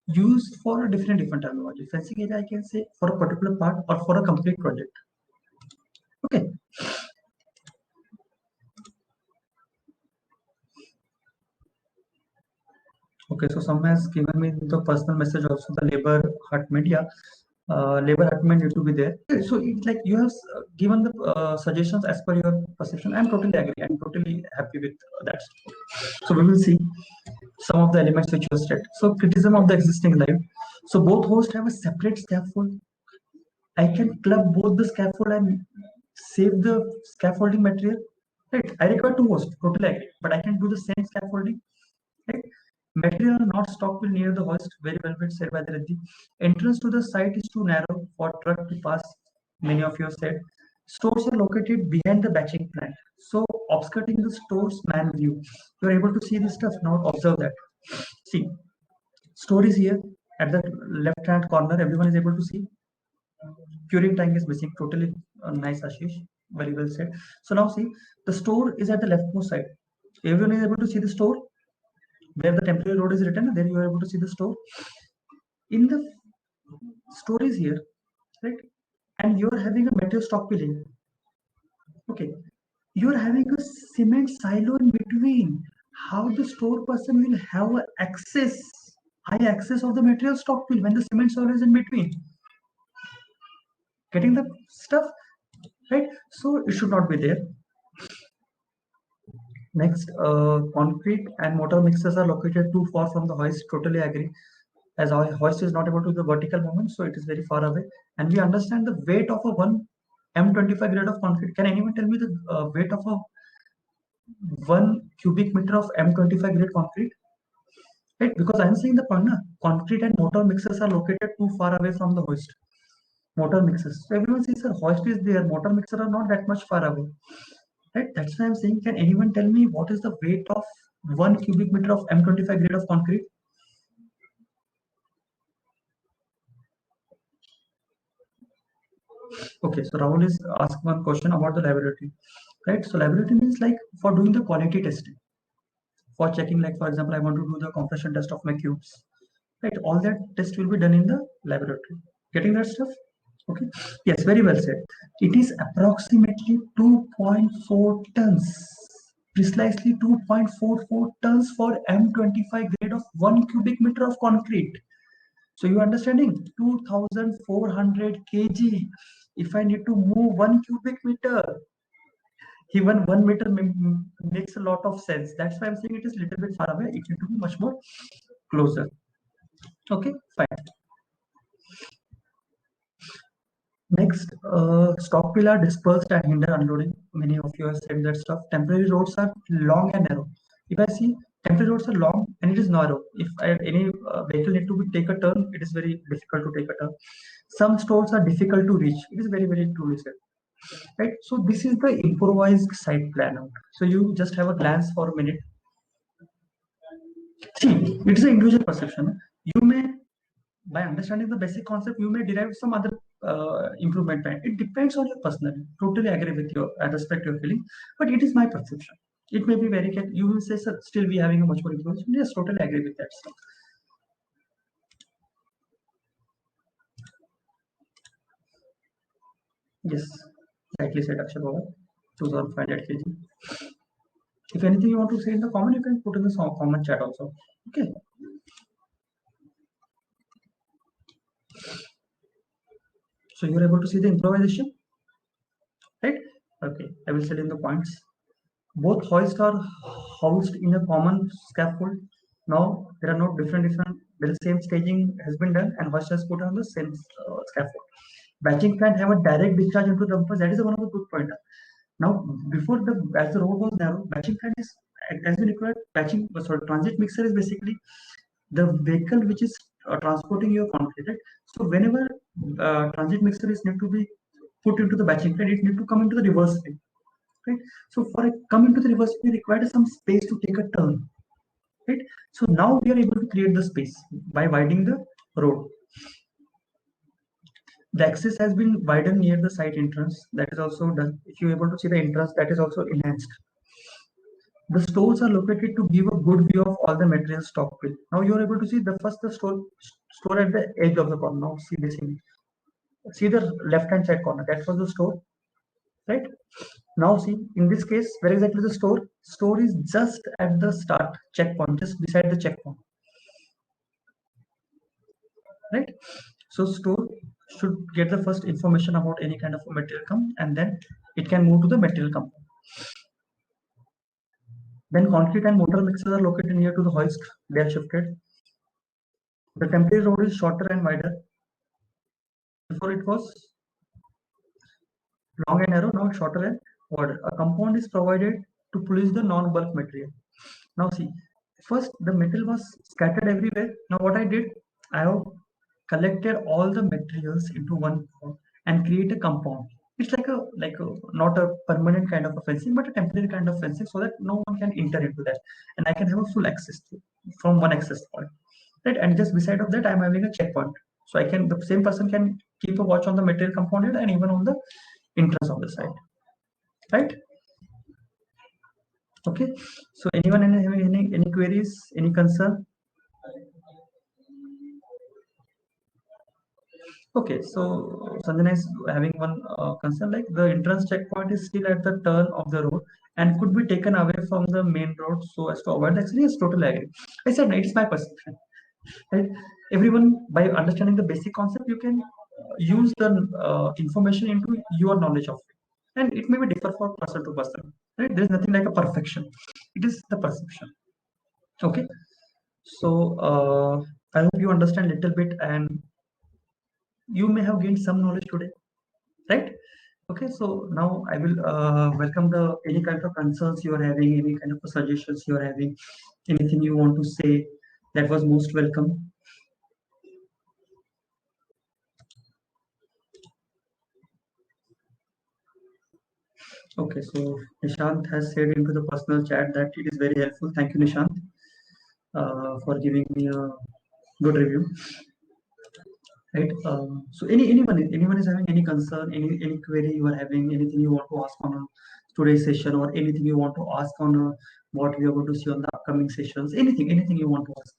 [SPEAKER 1] used for a different terminology. Fencing area, I can say for a particular part or for a complete project. Okay. Okay, so someone has given me the personal message also, the labor harassment. Yeah, labor harassment need to be there. Okay, so it's like you have given the suggestions as per your perception. I'm totally agree. I'm totally happy with that. So we will see some of the elements which you said. So criticism of the existing live. So both hosts have a separate scaffold. I can club both the scaffold and save the scaffolding material. Right. I require two hosts. Totally agree. But I can do the same scaffolding. Right. Material not stockpile near the hoist. Very well said by the Riddhi. Entrance to the site is too narrow for truck to pass. Many of you said. Stores are located behind the batching plant. So obscuring the store's man view. You are able to see this stuff. Now observe that. See, store is here at the left hand corner. Everyone is able to see. Curing tank is missing. Totally nice, Ashish. Very well said. So now see, the store is at the leftmost side. Everyone is able to see the store where the temporary road is written. There you are able to see the store. In the store is here, right? And you are having a metal stockpiling. Okay, you are having a cement silo in between. How the store person will have access, high access of the material stockpile when the cement silo is in between? Getting the stuff, right? So it should not be there. Next, concrete and mortar mixers are located too far from the hoist. Totally agree. As our hoist is not able to do the vertical movement, so it is very far away. And we understand the weight of a one M25 grade of concrete. Can anyone tell me the weight of a 1 cubic meter of M25 grade concrete? Right, because I am saying the point, concrete and mortar mixers are located too far away from the hoist. Mortar mixers. So everyone says, sir, hoist is there. Mortar mixer are not that much far away. Right, that's why I'm saying, can anyone tell me what is the weight of 1 cubic meter of M25 grade of concrete? Okay, so Rahul is asked one question about the liability, right? So liability means like for doing the quality testing. for checking, like for example, I want to do the compression test of my cubes, right? All that test will be done in the laboratory. Getting that stuff? Okay. Yes, very well said. It is approximately 2.4 tons, precisely 2.44 tons for M25 grade of 1 cubic meter of concrete. So you understanding? 2,400 kg. If I need to move 1 cubic meter, even 1 meter makes a lot of sense. That's why I'm saying it is a little bit far away. It need to be much more closer. Okay, fine. Next, stock pillar dispersed and hinder unloading. Many of you have said that stuff. Temporary roads are long and narrow. If I see temporary roads are long and it is narrow, if any vehicle need to take a turn, it is very difficult to take a turn. Some stores are difficult to reach. It is very, very truly said. Right. So this is the improvised site plan. So you just have a glance for a minute. See, it is an individual perception. You may, by understanding the basic concept, you may derive some other improvement plan. It depends on your personal. Totally agree with you. I respect your feeling, but it is my perception. It may be very. You will say, sir, still we having a much more improvement. Yes, totally agree with that stuff. Yes, rightly said, Akshay Baba. 2,500 kg. If anything you want to say in the comment, you can put in the comment chat also. Okay. So you're able to see the improvisation, right? Okay, I will set in the points. Both hoists are housed in a common scaffold. Now there are no different. The same staging has been done, and hoist has put on the same scaffold. Batching plant have a direct discharge into the dumpers. That is one of the good point. Now before as the road was narrow, batching plant is as we required. Transit mixer is basically the vehicle which is transporting your concrete. Right? So whenever transit mixer is need to be put into the batching plant, it need to come into the reverse way. Right? So for coming to the reverse, we required some space to take a turn. Right? So now we are able to create the space by widening the road. The access has been widened near the site entrance. That is also done. If you're able to see the entrance, that is also enhanced. The stores are located to give a good view of all the material stockpile. Now you are able to see the store at the edge of the corner. Now see this image. See the left hand side corner. That was the store, right? Now see, in this case, where exactly the store? Store is just at the start checkpoint, just beside the checkpoint, right? So store should get the first information about any kind of a material come, and then it can move to the material compound. Then concrete and mortar mixers are located near to the hoist. They are shifted. The temporary road is shorter and wider. Before it was long and narrow, now it's shorter and wider. A compound is provided to police the non-bulk material. Now see, first the metal was scattered everywhere. Now what I did, I have collected all the materials into one pot and create a compound. It's like a not a permanent kind of a fencing, but a temporary kind of fencing, so that no one can enter into that, and I can have a full access to from one access point, right? And just beside of that, I'm having a checkpoint, so I can the same person can keep a watch on the material compound and even on the entrance of the site, right? Okay. So anyone having any queries, any concern? Okay, so Sanjana is having one concern, like the entrance checkpoint is still at the turn of the road and could be taken away from the main road so as to avoid the accident. Yes, totally agree. I said no, it's my perception. Right? Everyone, by understanding the basic concept, you can use the information into your knowledge of it, and it may be differ for person to person. Right? There is nothing like a perfection. It is the perception. Okay. So I hope you understand a little bit, and you may have gained some knowledge today, right? Okay, so now I will welcome the any kind of concerns you are having, any kind of suggestions you are having, anything you want to say, that was most welcome. Okay, so Nishant has said into the personal chat that it is very helpful. Thank you, Nishant, for giving me a good review. Right. So anyone is having any concern, any query you are having, anything you want to ask on a today's session, or anything you want to ask on a what we are going to see on the upcoming sessions, anything you want to ask.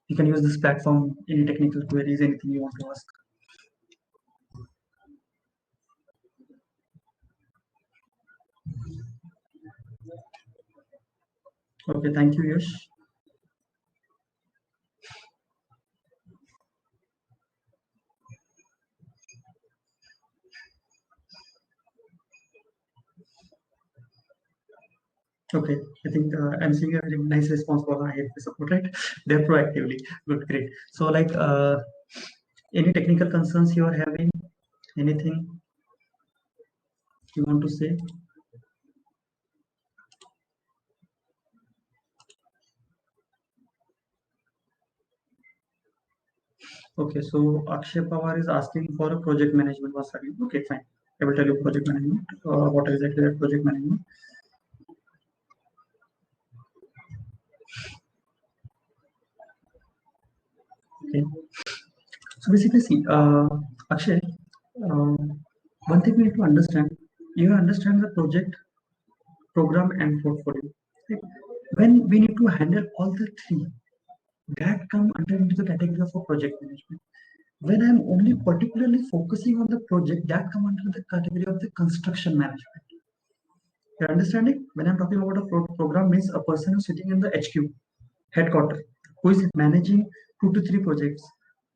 [SPEAKER 1] You can use this platform, any technical queries, anything you want to ask. Okay, thank you, Yash. Okay, I think I'm seeing a very nice response for IFP support, right? They're proactively. Good, great. So, like, any technical concerns you are having? Anything you want to say? Okay, so Akshay Pawar is asking for a project management was studying. Okay, fine. I will tell you project management. What exactly is project management? Okay. So basically, see, Akshay, uh, one thing we need to understand. You understand the project, program, and portfolio. Right? When we need to handle all the three, that come under into the category of a project management. When I'm only particularly focusing on the project, that come under the category of the construction management. You're understanding? When I'm talking about a program, means a person who's sitting in the HQ headquarters, who is managing 2 to 3 projects.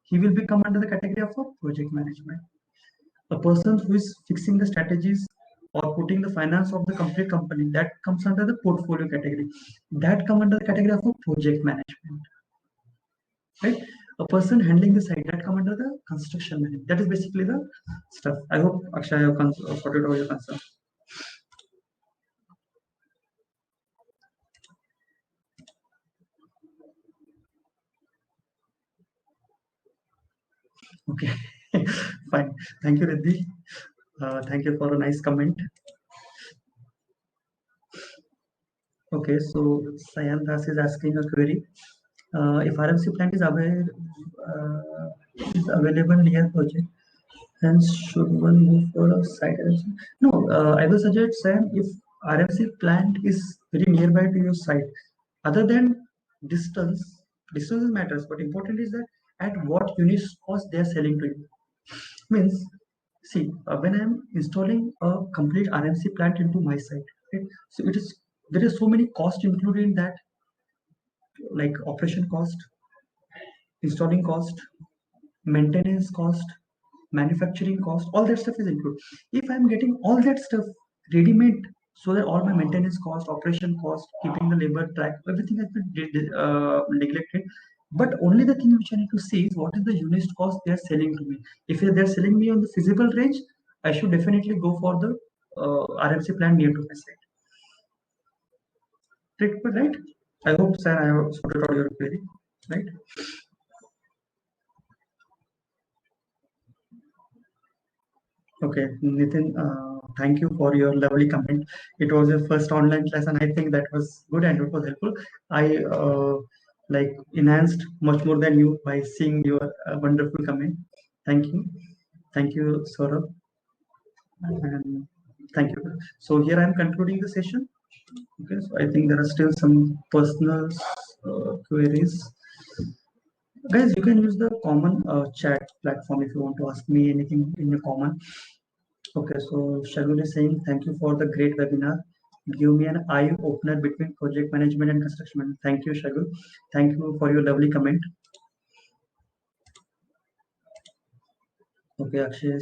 [SPEAKER 1] He will become under the category of a project management. A person who is fixing the strategies or putting the finance of the complete company, that comes under the portfolio category. That come under the category of a project management, right? A person handling the site, that come under the construction management. That is basically the stuff. I hope Akshay have sorted out your concern. Okay, fine. Thank you, Riddhi. Thank you for a nice comment. Okay, so Sayan Das is asking a query. If RMC plant is available near project, hence should one move for a site RMC? No, I will suggest, Sam, if RMC plant is very nearby to your site, other than distance, distance matters, but important is that at what unit cost they are selling to you. Means, see, when I'm installing a complete RMC plant into my site, right? So it is there is so many costs included in that, like operation cost, installing cost, maintenance cost, manufacturing cost, all that stuff is included. If I'm getting all that stuff ready-made, so that all my maintenance cost, operation cost, keeping the labor track, everything has been neglected. But only the thing which I need to see is what is the unit cost they are selling to me. If they're selling me on the feasible range, I should definitely go for the RMC plan near to my site. Right? I hope, sir, I have sorted out your query. Right? Okay, Nitin, thank you for your lovely comment. It was your first online class, and I think that was good and it was helpful. I like enhanced much more than you by seeing your wonderful comment. Thank you, Saurabh, and thank you. So here I am concluding the session. Okay, so I think there are still some personal queries. Guys, you can use the common chat platform if you want to ask me anything in the common. Okay, so Shagul is saying, thank you for the great webinar. Give me an eye opener between project management and construction management. Thank you, Shagul. Thank you for your lovely comment. Okay, Akshay.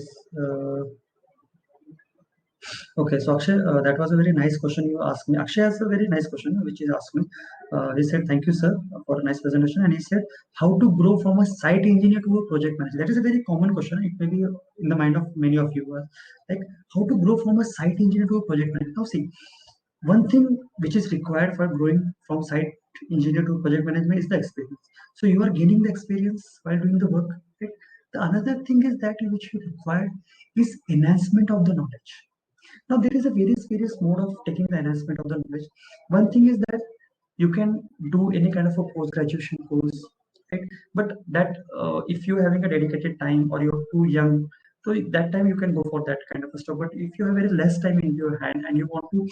[SPEAKER 1] Okay, so Akshay, that was a very nice question you asked me. Akshay has a very nice question which he asked me. He said, thank you, sir, for a nice presentation. And he said, how to grow from a site engineer to a project manager? That is a very common question. It may be in the mind of many of you. Like, how to grow from a site engineer to a project manager? Now, see, one thing which is required for growing from site engineer to project management is the experience. So you are gaining the experience while doing the work. Right? The another thing is that which you require is enhancement of the knowledge. Now there is a various mode of taking the enhancement of the knowledge. One thing is that you can do any kind of a post graduation course, right? But that if you're having a dedicated time or you're too young, so that time you can go for that kind of a stuff. But if you have very less time in your hand and you want to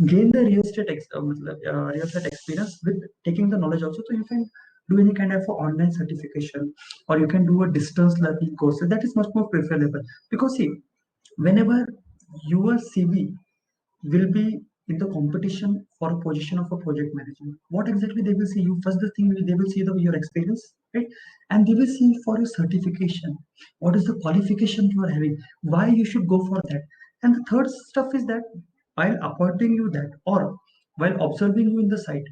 [SPEAKER 1] gain the real estate experience with taking the knowledge also. So you can do any kind of a online certification, or you can do a distance learning course. That is much more preferable, because see, whenever your CV will be in the competition for a position of a project manager, what exactly they will see you first, the thing they will see your experience, right? And they will see for your certification, what is the qualification you are having, why you should go for that. And the third stuff is that while appointing you that, or while observing you in the site,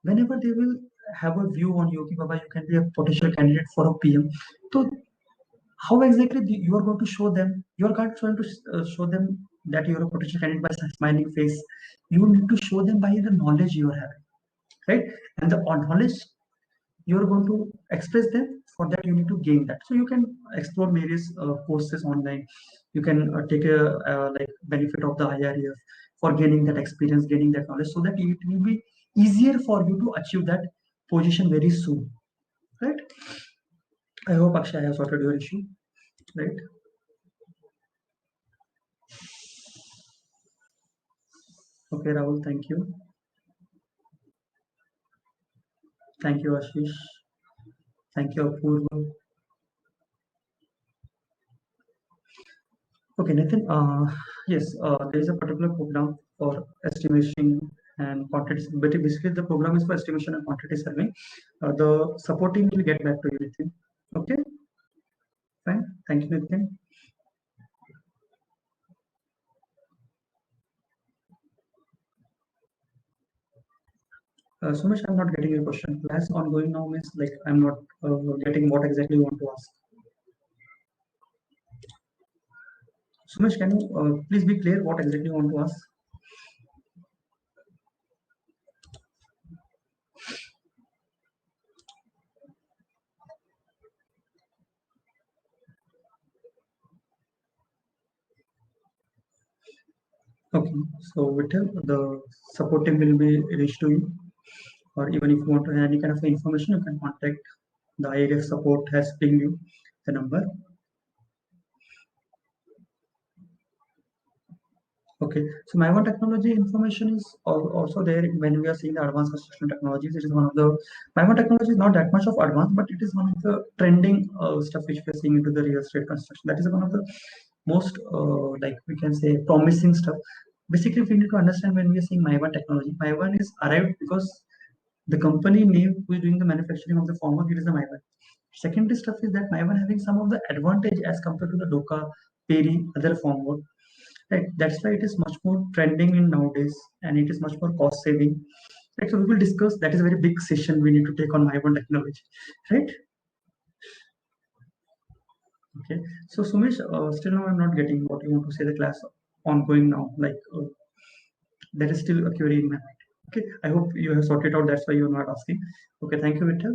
[SPEAKER 1] whenever they will have a view on you, okay, Baba, you can be a potential candidate for a PM. So how exactly you are going to show them? You are not going to show them that you are a potential candidate by smiling face. You need to show them by the knowledge you are having, right? And the knowledge you are going to express them. For that, you need to gain that. So you can explore various courses online. You can take a like benefit of the IRF for gaining that experience, gaining that knowledge, so that it will be easier for you to achieve that position very soon, right? I hope Akshay has sorted your issue, right? Okay, Rahul, thank you. Thank you, Ashish. Thank you, Apurva. Okay, Nathan. Yes, there is a particular program for estimation and quantity. But basically, the program is for estimation and quantity survey. The support team will get back to you, Nathan. Okay, fine. Thank you, Nathan. Sumesh, I'm not getting your question. Class ongoing now means like I'm not getting what exactly you want to ask. Sumesh, can you please be clear what exactly you want to ask? Okay, so Vittal, the support team will be reached to you, or even if you want to have any kind of information, you can contact the IRF support has pinged you the number. Okay, so my one technology information is also there when we are seeing the advanced construction technologies. It is one of the my one technology is not that much of advanced, but it is one of the trending stuff which we are seeing into the real estate construction. That is one of the most like we can say promising stuff. Basically, we need to understand when we are seeing my one technology. My one is arrived because the company name who is doing the manufacturing of the formwork, it is the Maivan. Secondary stuff is that Maivan having some of the advantage as compared to the Doka, Peri, other formwork. Right. That's why it is much more trending in nowadays, and it is much more cost saving. Right. So we will discuss. That is a very big session we need to take on Maivan technology. Right. Okay. So Sumesh, still now I'm not getting what you want to say. The class ongoing now, like that is still a query in my mind. Okay. I hope you have sorted out. That's why you're not asking. Okay. Thank you, Vittal.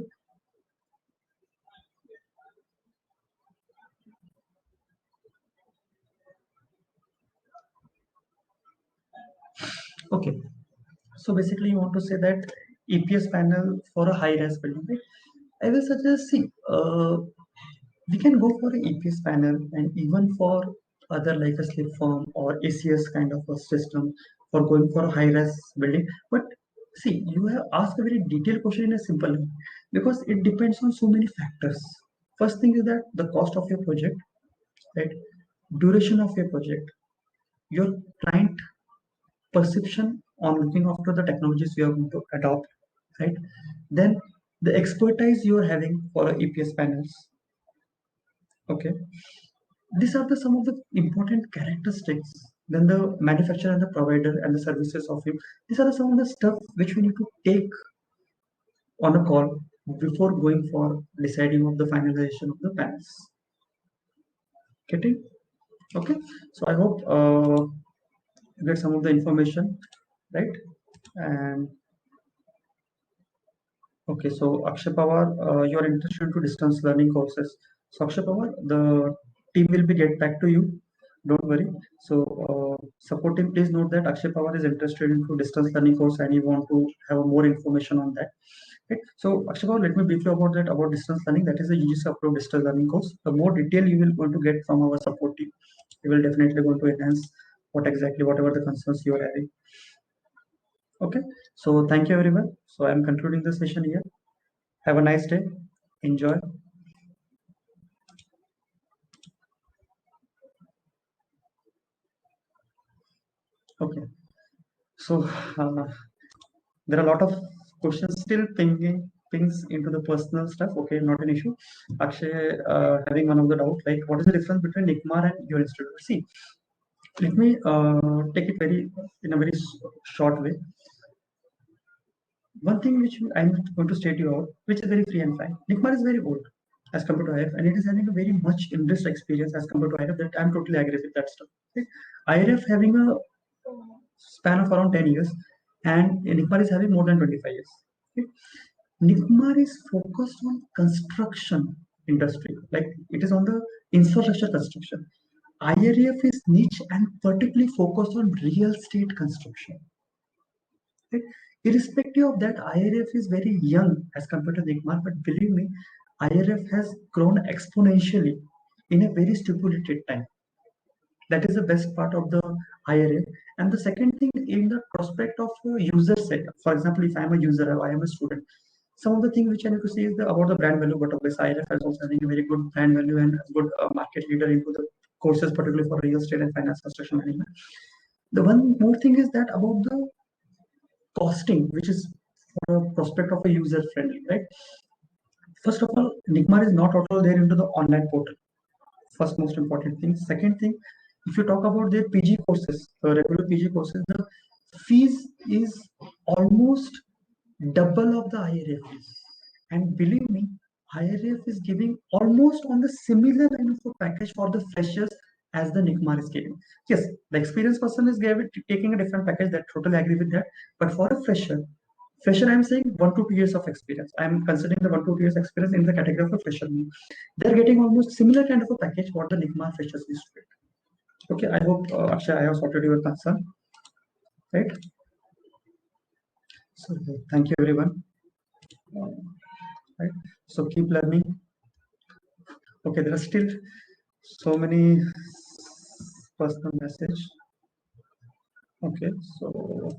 [SPEAKER 1] Okay. So basically, you want to say that EPS panel for a high-rise building, right? I will suggest, see, we can go for an EPS panel, and even for other like a slip form or ACS kind of a system for going for a high-rise building. But see, you have asked a very detailed question in a simple way, because it depends on so many factors. First thing is that the cost of your project, right? Duration of your project, your client perception on looking after the technologies you are going to adopt, right? Then the expertise you are having for EPS panels. Okay, these are the some of the important characteristics. Then the manufacturer and the provider and the services of him. These are the some of the stuff which we need to take on a call before going for deciding of the finalization of the panels. Getting okay. So I hope you get some of the information, right? And okay, so Akshay Pawar, you are interested into distance learning courses. So Akshay Pawar, the team will be get back to you. Don't worry. So support team, please note that Akshay Pawar is interested into distance learning course and you want to have more information on that. Okay. So Akshay Pawar, let me brief you about that about distance learning. That is a UGC approved distance learning course. The more detail you will going to get from our support team, we will definitely going to enhance whatever the concerns you are having. Okay, so thank you everyone. So I'm concluding the session here. Have a nice day. Enjoy. Okay, so there are a lot of questions still pings into the personal stuff. Okay, not an issue. Akshay having one of the doubt, like what is the difference between NICMAR and your institute? See, let me take it in a very short way. One thing which I'm going to state you out, which is very free and frank. NICMAR is very old as compared to IRF, and it is having a very much in-depth experience as compared to IRF. That I'm totally agree with that stuff. Okay? IRF having a span of around 10 years, and NICMAR is having more than 25 years. Okay? NICMAR is focused on construction industry, like it is on the infrastructure construction. IRF is niche and particularly focused on real estate construction. Okay? Irrespective of that, IRF is very young as compared to NICMAR, but believe me, IRF has grown exponentially in a very stipulated time. That is the best part of the IRF. And the second thing, in the prospect of user side, for example, if I am a user or I am a student, some of the things which I need to see is about the brand value, but obviously IRF is also having a very good brand value and good market leader into the courses, particularly for real estate and finance construction management. The one more thing is that about the costing, which is for a prospect of a user friendly, right? First of all, NICMAR is not at all there into the online portal. First most important thing. Second thing, if you talk about their PG courses, regular PG courses, the fees is almost double of the IRF fees. And believe me, IRF is giving almost on the similar kind of a package for the freshers as the NICMAR is giving. Yes, the experienced person is taking a different package. That totally agree with that. But for a fresher, I'm saying 1 to 2 years of experience. I'm considering the 1 to 2 years experience in the category of a fresher. They're getting almost similar kind of a package what the NICMAR freshers used to get. Okay, I hope Akshay, I have sorted your concern, right? So thank you everyone. Right. So keep learning. Okay, there are still so many personal message. Okay, so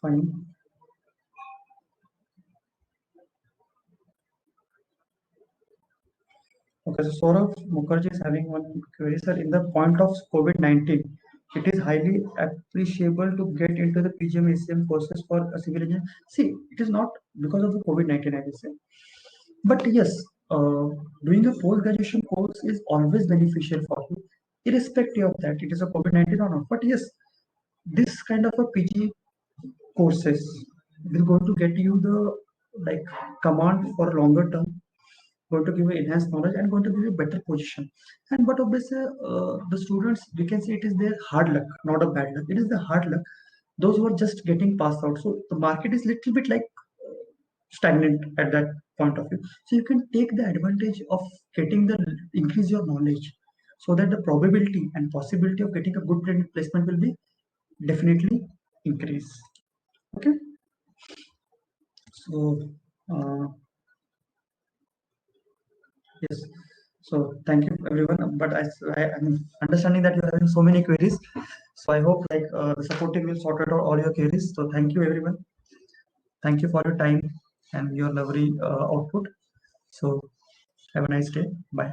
[SPEAKER 1] fine. Okay, so Saurabh Mukherjee is having one query, sir. In the point of COVID-19, it is highly appreciable to get into the PGM ACM courses for a civil engineer. See, it is not because of the COVID-19, I will say. But yes, doing a post-graduation course is always beneficial for you, irrespective of that, it is a COVID-19 or not. But yes, this kind of a PG courses will going to get you the like command for longer term, going to give you enhanced knowledge and going to give you better position. And but obviously, the students, we can say it is their hard luck, not a bad luck. It is the hard luck. Those who are just getting passed out. So the market is little bit like stagnant at that point of view. So you can take the advantage of getting the increase your knowledge, so that the probability and possibility of getting a good placement will be definitely increase. Okay. So yes. So thank you everyone. But I am understanding that you are having so many queries. So I hope like the support team will sort out all your queries. So thank you everyone. Thank you for your time and your lovely output. So have a nice day. Bye.